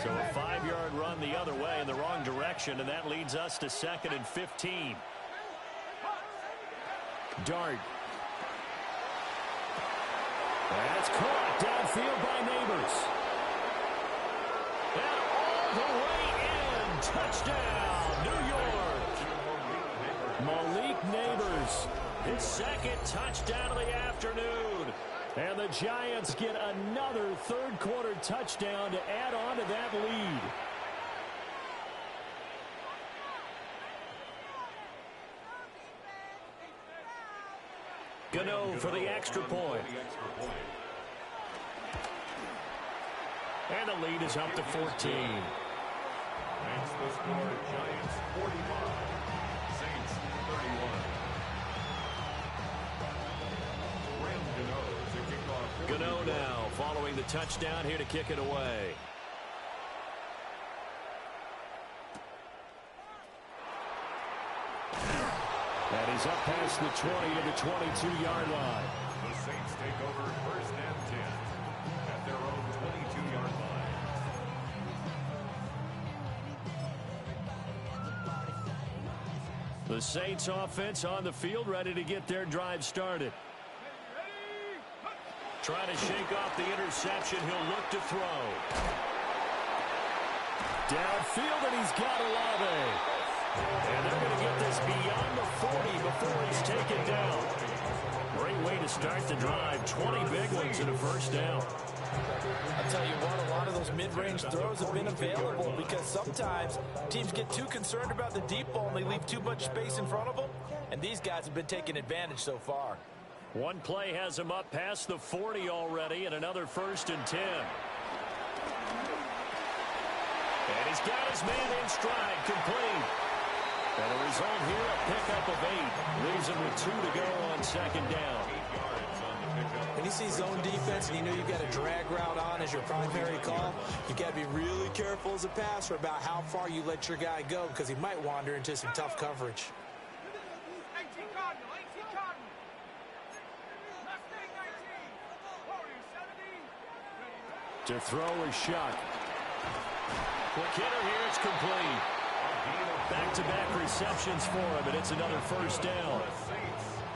So a 5-yard run the other way in the wrong direction, and that leads us to 2nd and 15. Dart. That's caught downfield by Neighbors. And all the way in. Touchdown, New York. Malik Neighbors. His 2nd touchdown of the afternoon. And the Giants get another third-quarter touchdown to add on to that lead. Gano for the extra point. And the lead is up to 14. Makes the score Giants 45, Saints 31. Graham Gano to kick off. Gano now following the touchdown here to kick it away. And he's up past the 20 to the 22-yard line. The Saints take over first and 10 at their own 22-yard line. The Saints offense on the field, ready to get their drive started. Trying to shake off the interception. He'll look to throw. Downfield, and he's got Olave. And they're going to get this beyond the 40 before he's taken down. Great way to start the drive. 20 big ones and a first down. I'll tell you what, a lot of those mid-range throws have been available because sometimes teams get too concerned about the deep ball and they leave too much space in front of them. And these guys have been taking advantage so far. One play has him up past the 40 already, and another first and 10. And he's got his man in stride, complete. And a result here, a pickup of 8. Leaves him with 2 to go on second down. 8 yards on the pickup. When you see zone defense and you know you've got a drag route on as your primary call, you've got to be really careful as a passer about how far you let your guy go because he might wander into some tough coverage. To throw is Shuck. Quick hitter here, it's complete. Back-to-back receptions for him, and it's another first down.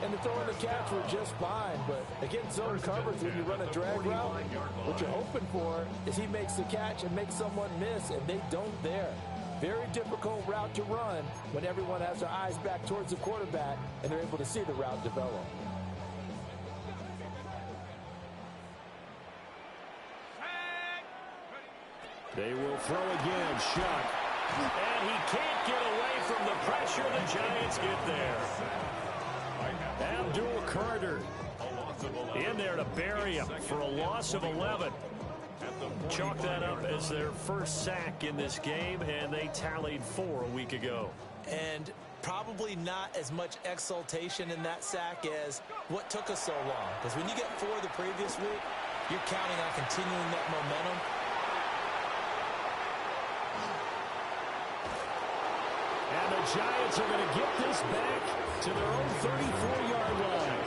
And the throw and the catch were just fine, but against zone coverage, when you run a drag route, what you're hoping for is he makes the catch and makes someone miss, and they don't there. Very difficult route to run when everyone has their eyes back towards the quarterback and they're able to see the route develop. They will throw again. Shuck. And he can't get away from the pressure. The Giants get there. Abdul Carter in there to bury him for a loss of 11. Chalk that up as their first sack in this game, and they tallied 4 a week ago. And probably not as much exultation in that sack as what took us so long. Because when you get 4 the previous week, you're counting on continuing that momentum. And the Giants are going to get this back to their own 34-yard line.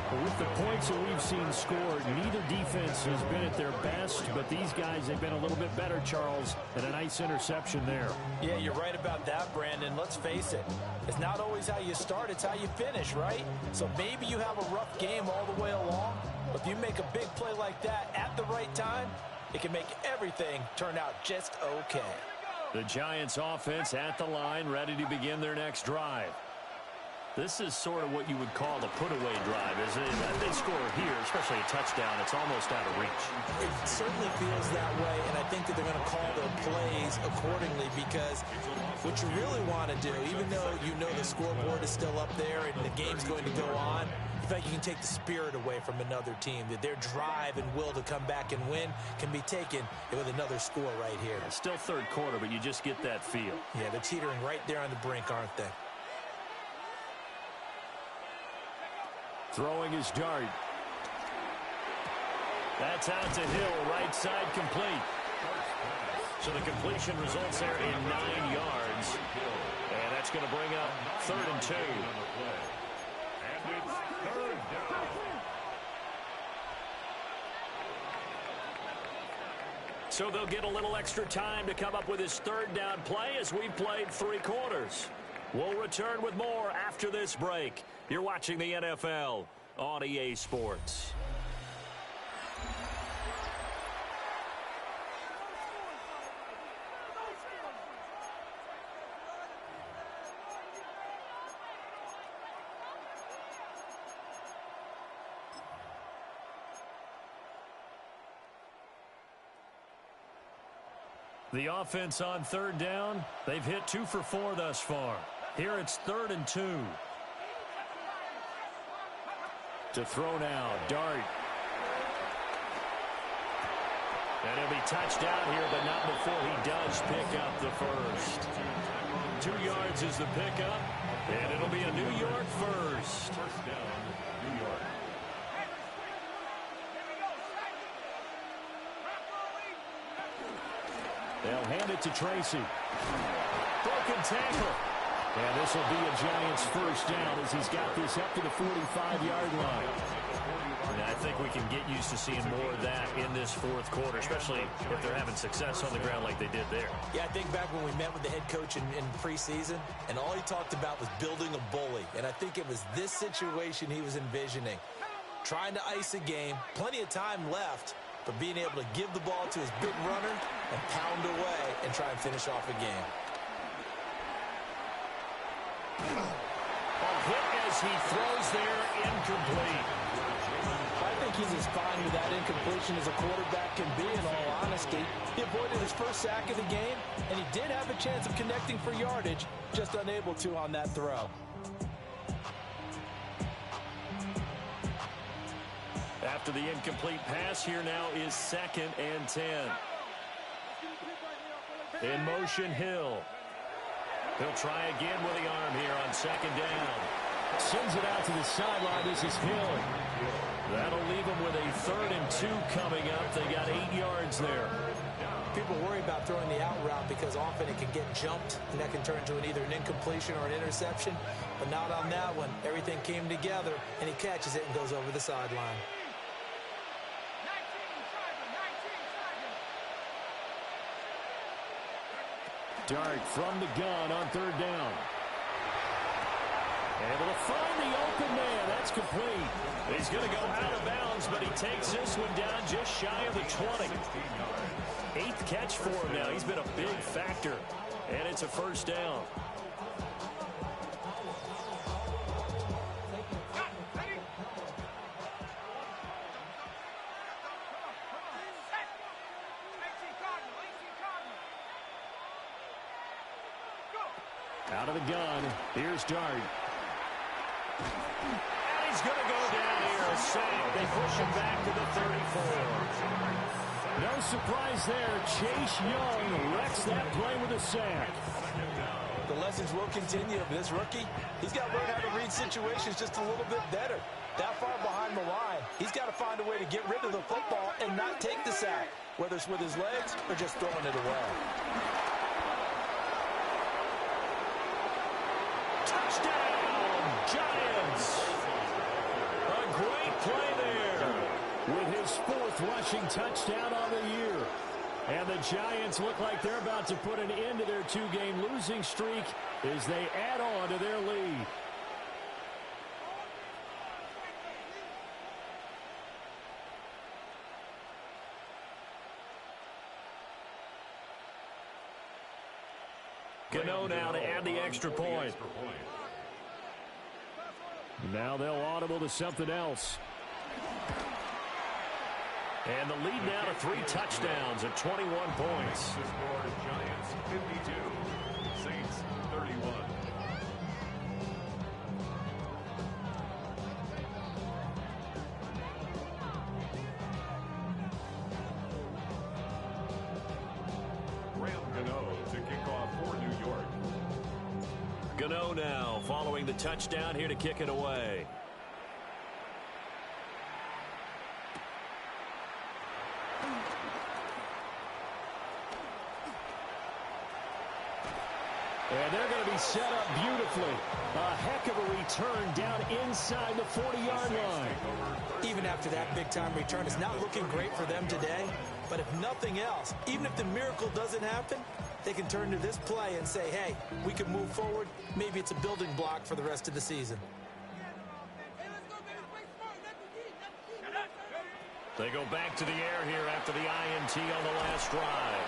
But with the points that we've seen scored, neither defense has been at their best, but these guys have been a little bit better, Charles, and a nice interception there. Yeah, you're right about that, Brandon. Let's face it. It's not always how you start, it's how you finish, right? So maybe you have a rough game all the way along, but if you make a big play like that at the right time, it can make everything turn out just okay. The Giants offense at the line, ready to begin their next drive. This is sort of what you would call a put-away drive, isn't it? If they score here, especially a touchdown, it's almost out of reach. It certainly feels that way, and I think that they're going to call their plays accordingly because what you really want to do, even though you know the scoreboard is still up there and the game's going to go on, in fact, you can take the spirit away from another team, that their drive and will to come back and win can be taken with another score right here. It's still third quarter, but you just get that feel. Yeah, they're teetering right there on the brink, aren't they? Throwing his dart. That's out to Hill, right side complete. So the completion results there in 9 yards. And that's going to bring up 3rd and 2. And it's 3rd down. So they'll get a little extra time to come up with his 3rd down play as we played 3 quarters. We'll return with more after this break. You're watching the NFL on EA Sports. The offense on 3rd down, they've hit 2 for 4 thus far. Here it's 3rd and 2. To throw now, Dart. And he'll be touched out here, but not before he does pick up the first. 2 yards is the pickup, and it'll be a New York first. First down, New York. They'll hand it to Tracy. Broken tackle. And this will be a Giants first down as he's got this up to the 45-yard line. And I think we can get used to seeing more of that in this fourth quarter, especially if they're having success on the ground like they did there. Yeah, I think back when we met with the head coach in preseason, and all he talked about was building a bully. And I think it was this situation he was envisioning. Trying to ice a game, plenty of time left, but being able to give the ball to his big runner and pound away and try and finish off a game. A hit as he throws there, incomplete. I think he's as fine with that incompletion as a quarterback can be, in all honesty. He avoided his first sack of the game, and he did have a chance of connecting for yardage, just unable to on that throw. After the incomplete pass, here now is 2nd and 10. In motion, Hill. He'll try again with the arm here on 2nd down. Sends it out to the sideline. This is Hill. That'll leave them with a 3rd and 2 coming up. They got 8 yards there. People worry about throwing the out route because often it can get jumped, and that can turn into either an incompletion or an interception. But not on that one. Everything came together, and he catches it and goes over the sideline. Dart from the gun on 3rd down. Able to find the open man. That's complete. He's going to go out of bounds, but he takes this one down just shy of the 20. 8th catch for him now. He's been a big factor, and it's a first down. Out of the gun. Here's Dart. And he's going to go down here. A sack. They push him back to the 34. No surprise there. Chase Young wrecks that play with a sack. The lessons will continue of this rookie. He's got to learn how to read situations just a little bit better. That far behind the line, he's got to find a way to get rid of the football and not take the sack, whether it's with his legs or just throwing it away. Touchdown, Giants! A great play there with his 4th rushing touchdown on the year. And the Giants look like they're about to put an end to their 2-game losing streak as they add on to their lead. Gano now to add the extra point. Now they'll audible to something else. And the lead now to 3 touchdowns at 21 points. The score, Giants 52, Saints 31. Graham Gano to kick off for New York. Gano now following the touchdown here to kick it away. And they're going to be set up beautifully. A heck of a return down inside the 40-yard line. Even after that big-time return, it's not looking great for them today. But if nothing else, even if the miracle doesn't happen, they can turn to this play and say, hey, we can move forward. Maybe it's a building block for the rest of the season. They go back to the air here after the INT on the last drive.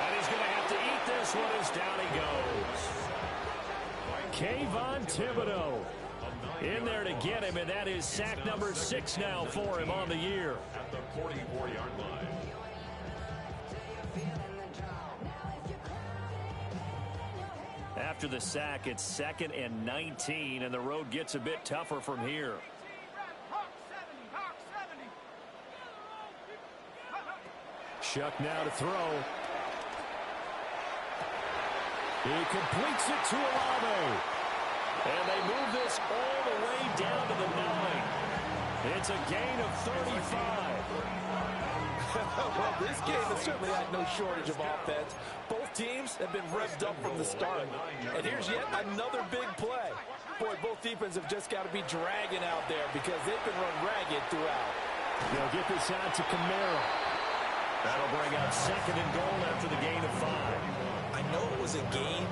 And he's going to have to eat this one as down he goes. Kayvon Thibodeaux in there to get him, and that is sack number 6 now for him on the year. At the 44-yard line. After the sack, it's 2nd and 19, and the road gets a bit tougher from here. Chuck now to throw. He completes it to Olave. And they move this all the way down to the 9. It's a gain of 35. Well, this game has certainly had no shortage of offense. Both teams have been revved up from the start. And here's yet another big play. Boy, both defenses have just got to be dragging out there because they've been run ragged throughout. They'll get this out to Kamara. That'll bring up 2nd and goal after the gain of 5. I know it was a gain,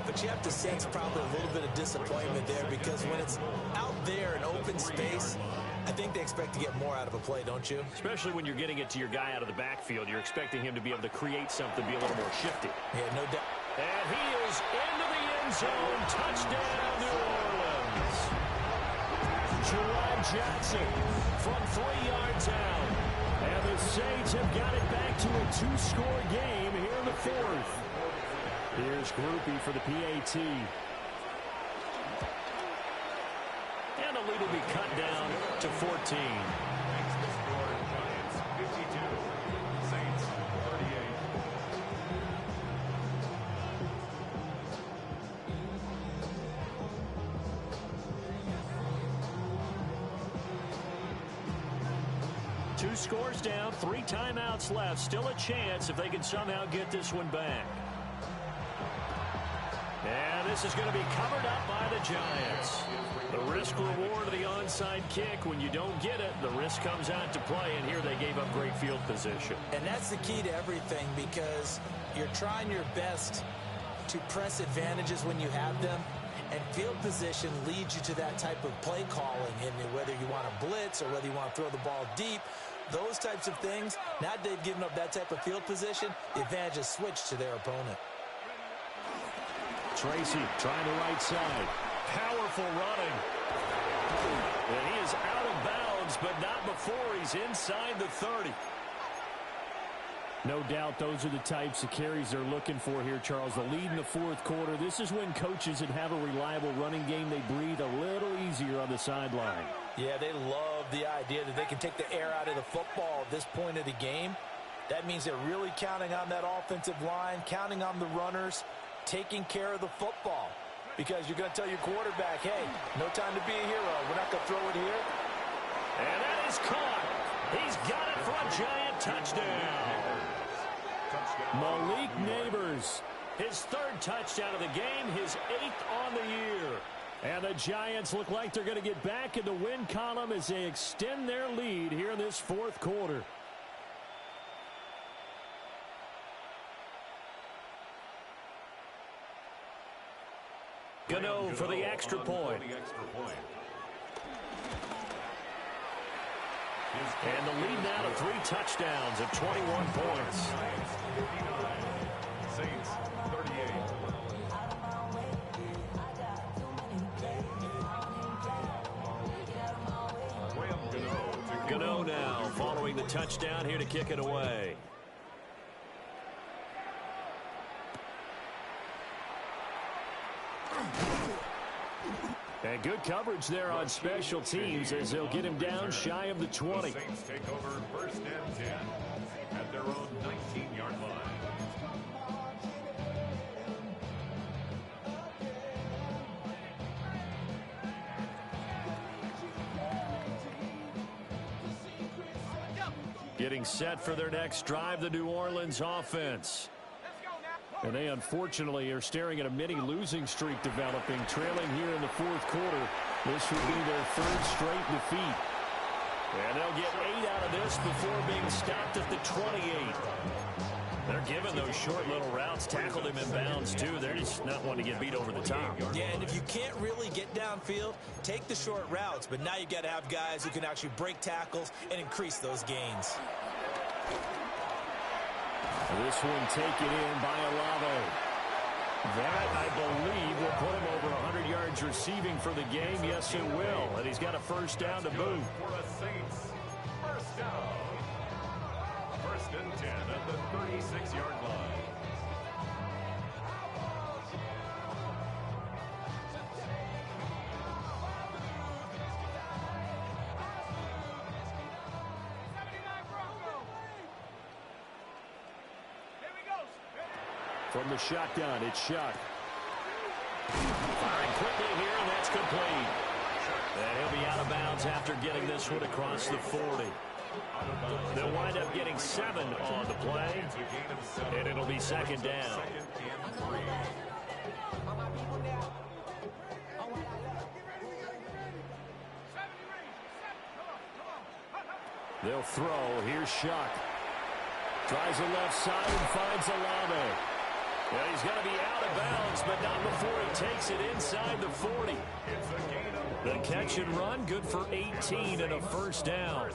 but you have to sense probably a little bit of disappointment there because when it's out there in open space, I think they expect to get more out of a play, don't you? Especially when you're getting it to your guy out of the backfield. You're expecting him to be able to create something, be a little more shifty. Yeah, no doubt. And he is into the end zone. Touchdown, New Orleans. Jerron Johnson from 3 yards out. And the Saints have got it back to a 2-score game here in the 4th. Here's Grupe for the PAT. And the lead will be cut down to 14. Makes the score Giants 52, Saints 38. Two scores down, 3 timeouts left. Still a chance if they can somehow get this one back. And this is going to be covered up by the Giants. The risk reward of the onside kick. When you don't get it, the risk comes out to play, and here they gave up great field position. And that's the key to everything because you're trying your best to press advantages when you have them, and field position leads you to that type of play calling, and whether you want to blitz or whether you want to throw the ball deep, those types of things. Now they've given up that type of field position, the advantage is switched to their opponent. Tracy trying the right side. Powerful running. And he is out of bounds, but not before he's inside the 30. No doubt those are the types of carries they're looking for here, Charles. The lead in the 4th quarter. This is when coaches that have a reliable running game, they breathe a little easier on the sideline. Yeah, they love the idea that they can take the air out of the football at this point of the game. That means they're really counting on that offensive line, counting on the runners, taking care of the football. Because you're going to tell your quarterback, hey, no time to be a hero. We're not going to throw it here. And that is caught. He's got it for a Giant touchdown. Malik Neighbors, his 3rd touchdown of the game, his 8th on the year. And the Giants look like they're going to get back in the win column as they extend their lead here in this 4th quarter. Gano for the extra point. And the lead now to 3 touchdowns at 21 points. Saints 38. Gano now following the touchdown here to kick it away. And good coverage there on special teams as they'll get him down shy of the 20. The Saints take over 1st and 10 at their own 19-yard line. Getting set for their next drive, the New Orleans offense. And they unfortunately are staring at a mini losing streak developing, trailing here in the 4th quarter. This would be their 3rd straight defeat. And they'll get 8 out of this before being stopped at the 28. They're giving those short little routes, tackled him in bounds too. They're just not wanting to get beat over the top. Yeah, and if you can't really get downfield, take the short routes. But now you got to have guys who can actually break tackles and increase those gains. This one taken in by Olave. That, I believe, will put him over 100 yards receiving for the game. Yes, it will. And he's got a 1st down to boot. For a Saints 1st down. 1st and 10 at the 36-yard line. From the shotgun, it's Shuck. Firing quickly here, and that's complete. And he'll be out of bounds after getting this one across the 40. They'll wind up getting 7 on the play, and it'll be second down. They'll throw. Here's Shuck. Tries the left side and finds Olave. Well, he's going to be out of bounds, but not before he takes it inside the 40. The catch and run, good for 18 and a first down.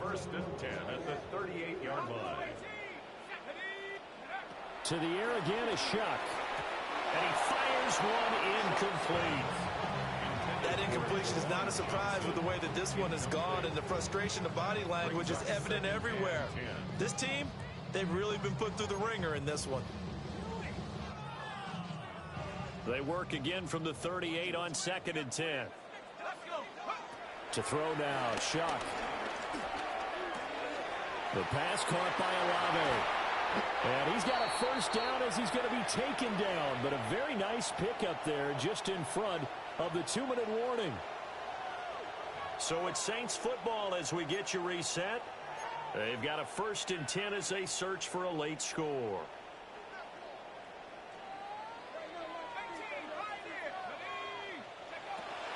First and 10 at the 38-yard line. To the air again is Shuck. And he fires one incomplete. That incompletion is not a surprise with the way that this one has gone, and the frustration of body language is evident everywhere. This team, they've really been put through the ringer in this one. They work again from the 38 on 2nd and 10. To throw now, Shuck. The pass caught by Olave. And he's got a first down as he's going to be taken down. But a very nice pickup there just in front of the 2-minute warning. So it's Saints football as we get you reset. They've got a 1st and 10 as they search for a late score.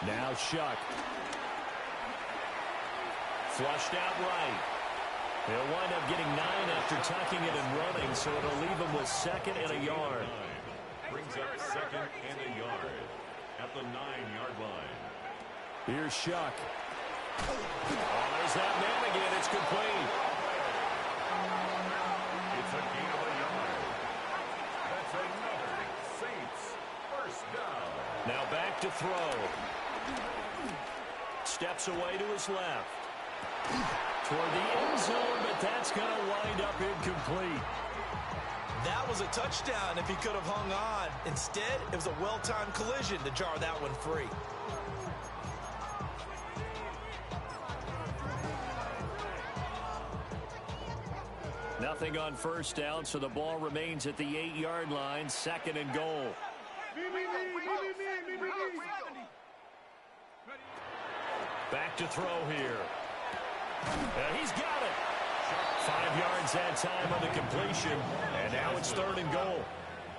Now Shuck. Flushed out right. He'll wind up getting 9 after tucking it and running, so it'll leave him with 2nd and a yard. Brings up 2nd and a yard at the 9-yard line. Here's Shuck. Oh, there's that man again. It's complete. It's a gain of a yard. That's another Saints first down. Now back to throw. Steps away to his left. Toward the end zone, but that's going to wind up incomplete. That was a touchdown if he could have hung on. Instead, it was a well-timed collision to jar that one free. Nothing on first down, so the ball remains at the 8-yard line, 2nd and goal. Back to throw here. He's got it. 5 yards that time on the completion, and now it's 3rd and goal.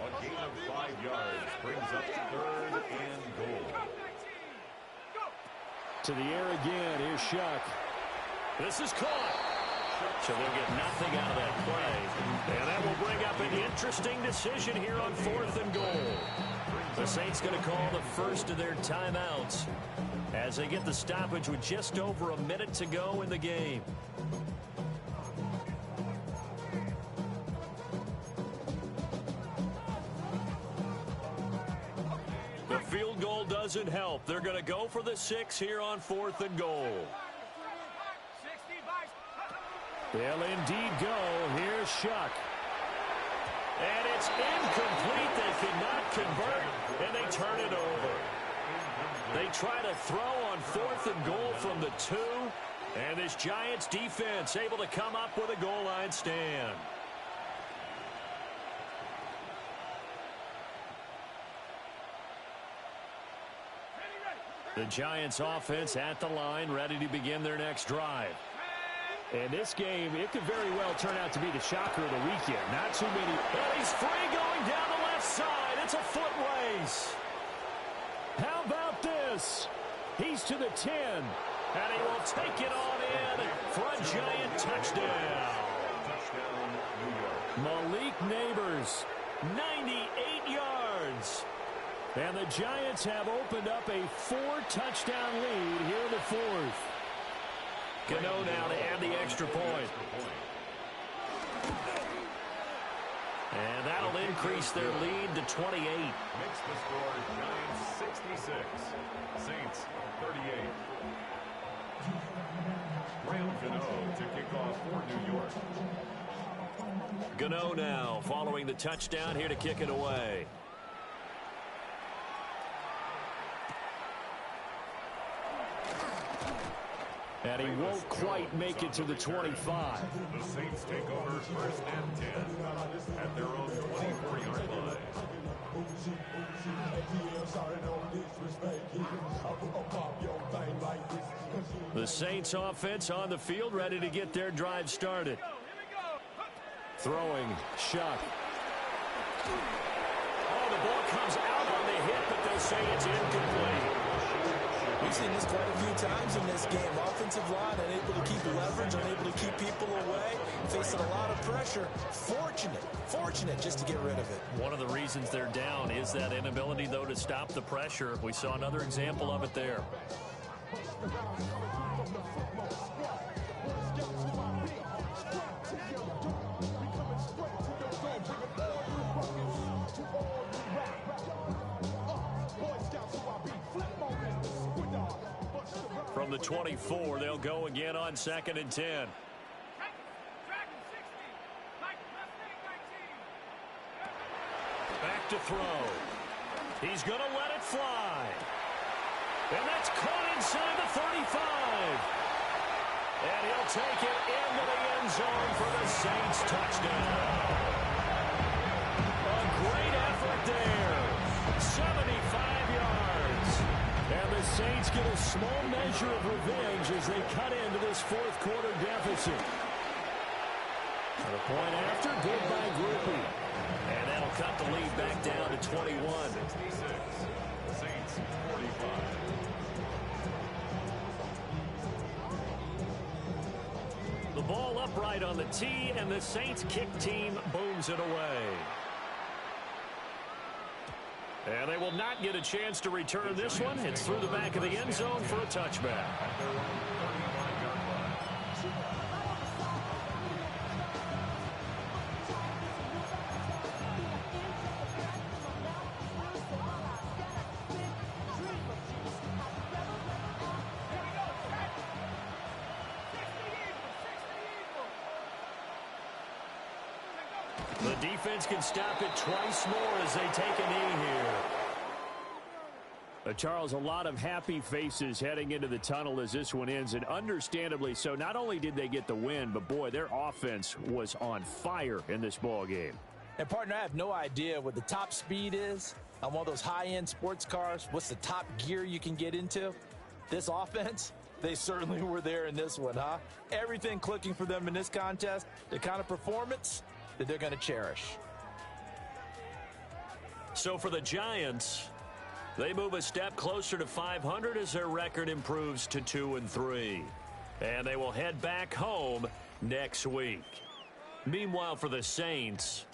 A gain of 5 yards brings up 3rd and goal. To the air again. Here's Shuck. This is caught. So they'll get nothing out of that play. And that will bring up an interesting decision here on 4th and goal. The Saints going to call the first of their timeouts as they get the stoppage with just over a minute to go in the game. The field goal doesn't help. They're going to go for the 6 here on 4th and goal. They'll indeed go. Here's Shuck. And it's incomplete. They cannot convert, and they turn it over. They try to throw on 4th and goal from the 2, and this Giants defense able to come up with a goal line stand. The Giants offense at the line, ready to begin their next drive. And this game, it could very well turn out to be the shocker of the weekend. Not too many. And he's free going down the left side. It's a foot race. How about this? He's to the 10. And he will take it on in for a Giant touchdown. Malik Neighbors, 98 yards. And the Giants have opened up a 4-touchdown lead here in the 4th. Gano now to add the extra point. And that'll increase their lead to 28. Makes the score Giants 66, Saints 38. Graham Gano to kick off for New York. Gano now following the touchdown here to kick it away. And he won't quite make it to the 25. The Saints take over first and 10 at their own 24-yard line. The Saints offense on the field, ready to get their drive started. Throwing, Shuck. Oh, the ball comes out on the hit, but they'll say it's incomplete. We've seen this quite a few times in this game. Offensive line unable to keep leverage, unable to keep people away, facing a lot of pressure. Fortunate just to get rid of it. One of the reasons they're down is that inability, though, to stop the pressure. We saw another example of it there. From the 24, they'll go again on 2nd and 10. Back to throw. He's going to let it fly. And that's caught inside the 35. And he'll take it into the end zone for the Saints touchdown. A great effort there. 75 yards. And the Saints get a small measure of revenge as they cut into this fourth quarter deficit. And a point after, good by Grupe. And that'll cut the lead back down to 21. 66, Saints 45. The ball upright on the tee, and the Saints kick team booms it away. And they will not get a chance to return this one. It's through the back of the end zone for a touchback. The defense can stop it twice more as they take a knee here. Charles, a lot of happy faces heading into the tunnel as this one ends, and understandably so. Not only did they get the win, but boy, their offense was on fire in this ball game. And partner, I have no idea what the top speed is on one of those high-end sports cars. What's the top gear you can get into? This offense, they certainly were there in this one, huh? Everything clicking for them in this contest, the kind of performance that they're going to cherish. So for the Giants, they move a step closer to 500 as their record improves to 2-3. And they will head back home next week. Meanwhile, for the Saints,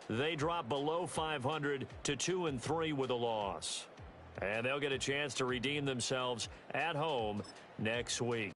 they drop below 500 to 2-3 with a loss. And they'll get a chance to redeem themselves at home next week.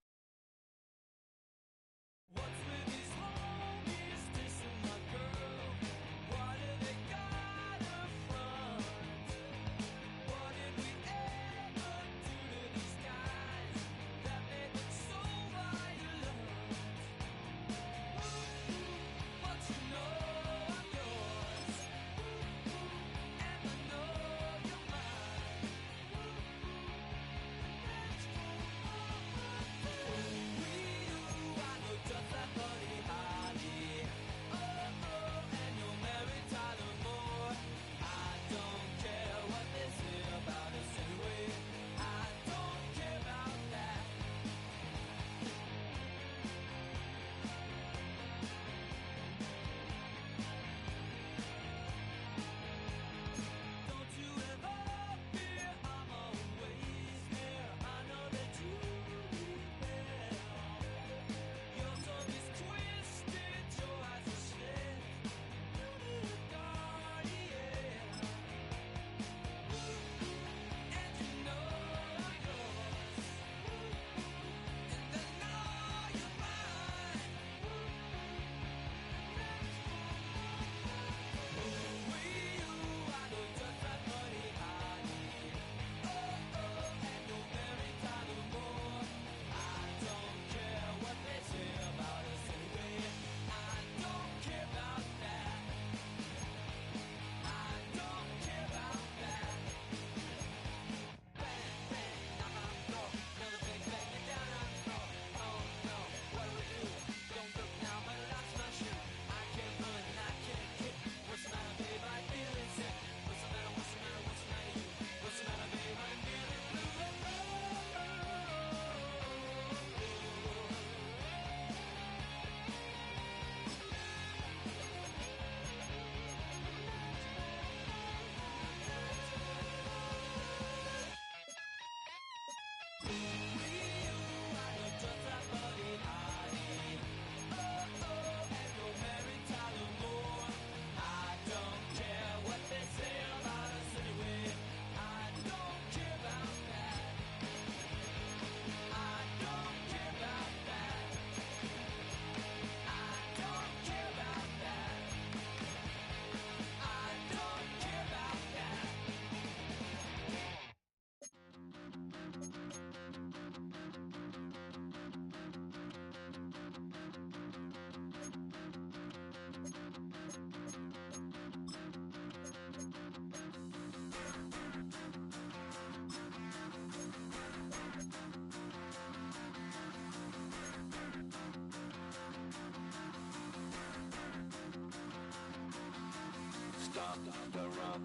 Stop the rock.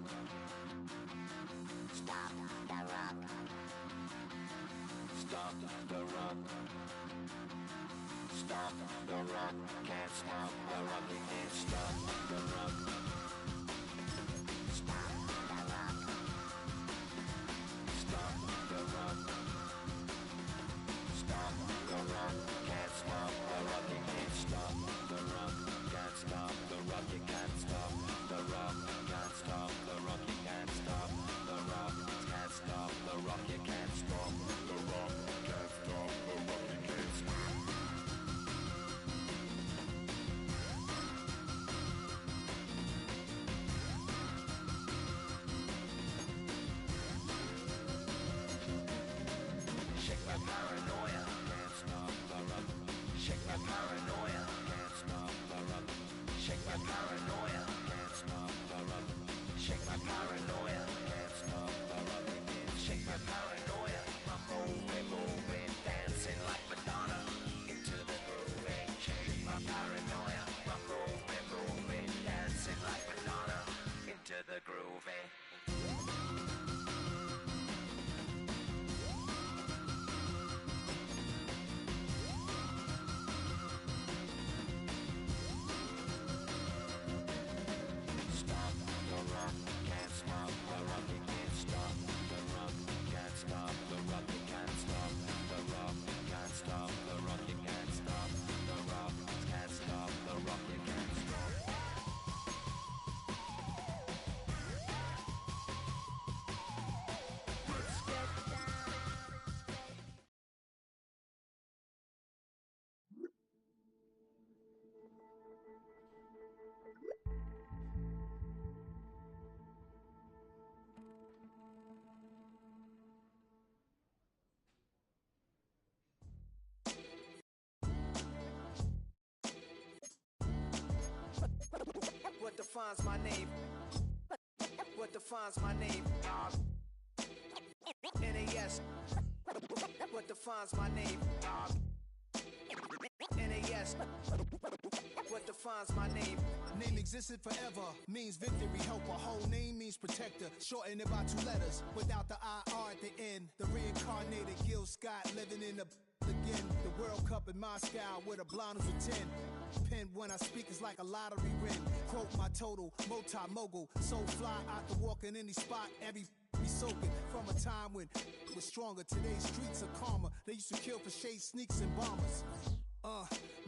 Stop the rock. Stop the rock. Stop the rock. Can't stop the rock. You can't stop the rock. Stop the rock. Stop the rock. Stop the rock. Can't stop the rock. You can't stop the rock. Can't stop the rock. You can't stop the rock. Can't stop the rock. You can't stop the rock. Can't stop the rock. You can't stop the rock. Can't stop the rock. You can't stop. Shake my paranoia. Can't stop the rock. Shake my paranoia. Can't stop the rock. Shake my paranoia. Can't stop the rock. Shake my paranoia. Can't stop the rock. Shake my paranoia. I'm moving, dancing like Madonna into the groove. Shake my paranoia. I'm moving, dancing like Madonna into the groove. Stop the rock, can't stop the rock, you can't stop the rock, can't stop the rock, you can't stop the rock, can't stop the rock, you can't stop the rock, can't stop the rock, you can't stop. Let's get down. What defines my name? What defines my name? NAS. What defines my name? NAS. What defines my name? Name existed forever, means victory, helper. Whole name means protector, shorten it by 2 letters. Without the IR at the end, the reincarnated Gil Scott living in the again. The World Cup in Moscow with a blonde who's a 10. Pen when I speak is like a lottery win. Quote my total, multi-mogul. So fly out to walk in any spot, every be soaking. From a time when it was stronger, today's streets are calmer. They used to kill for shade sneaks and bombers.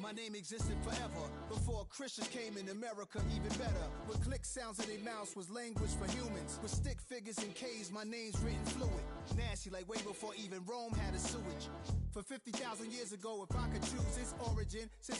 My name existed forever. Before Christians came in America, even better. With click sounds in their mouths was language for humans. With stick figures and K's, my name's written fluid. Nasty like way before even Rome had a sewage. For 50,000 years ago, if I could choose its origin, since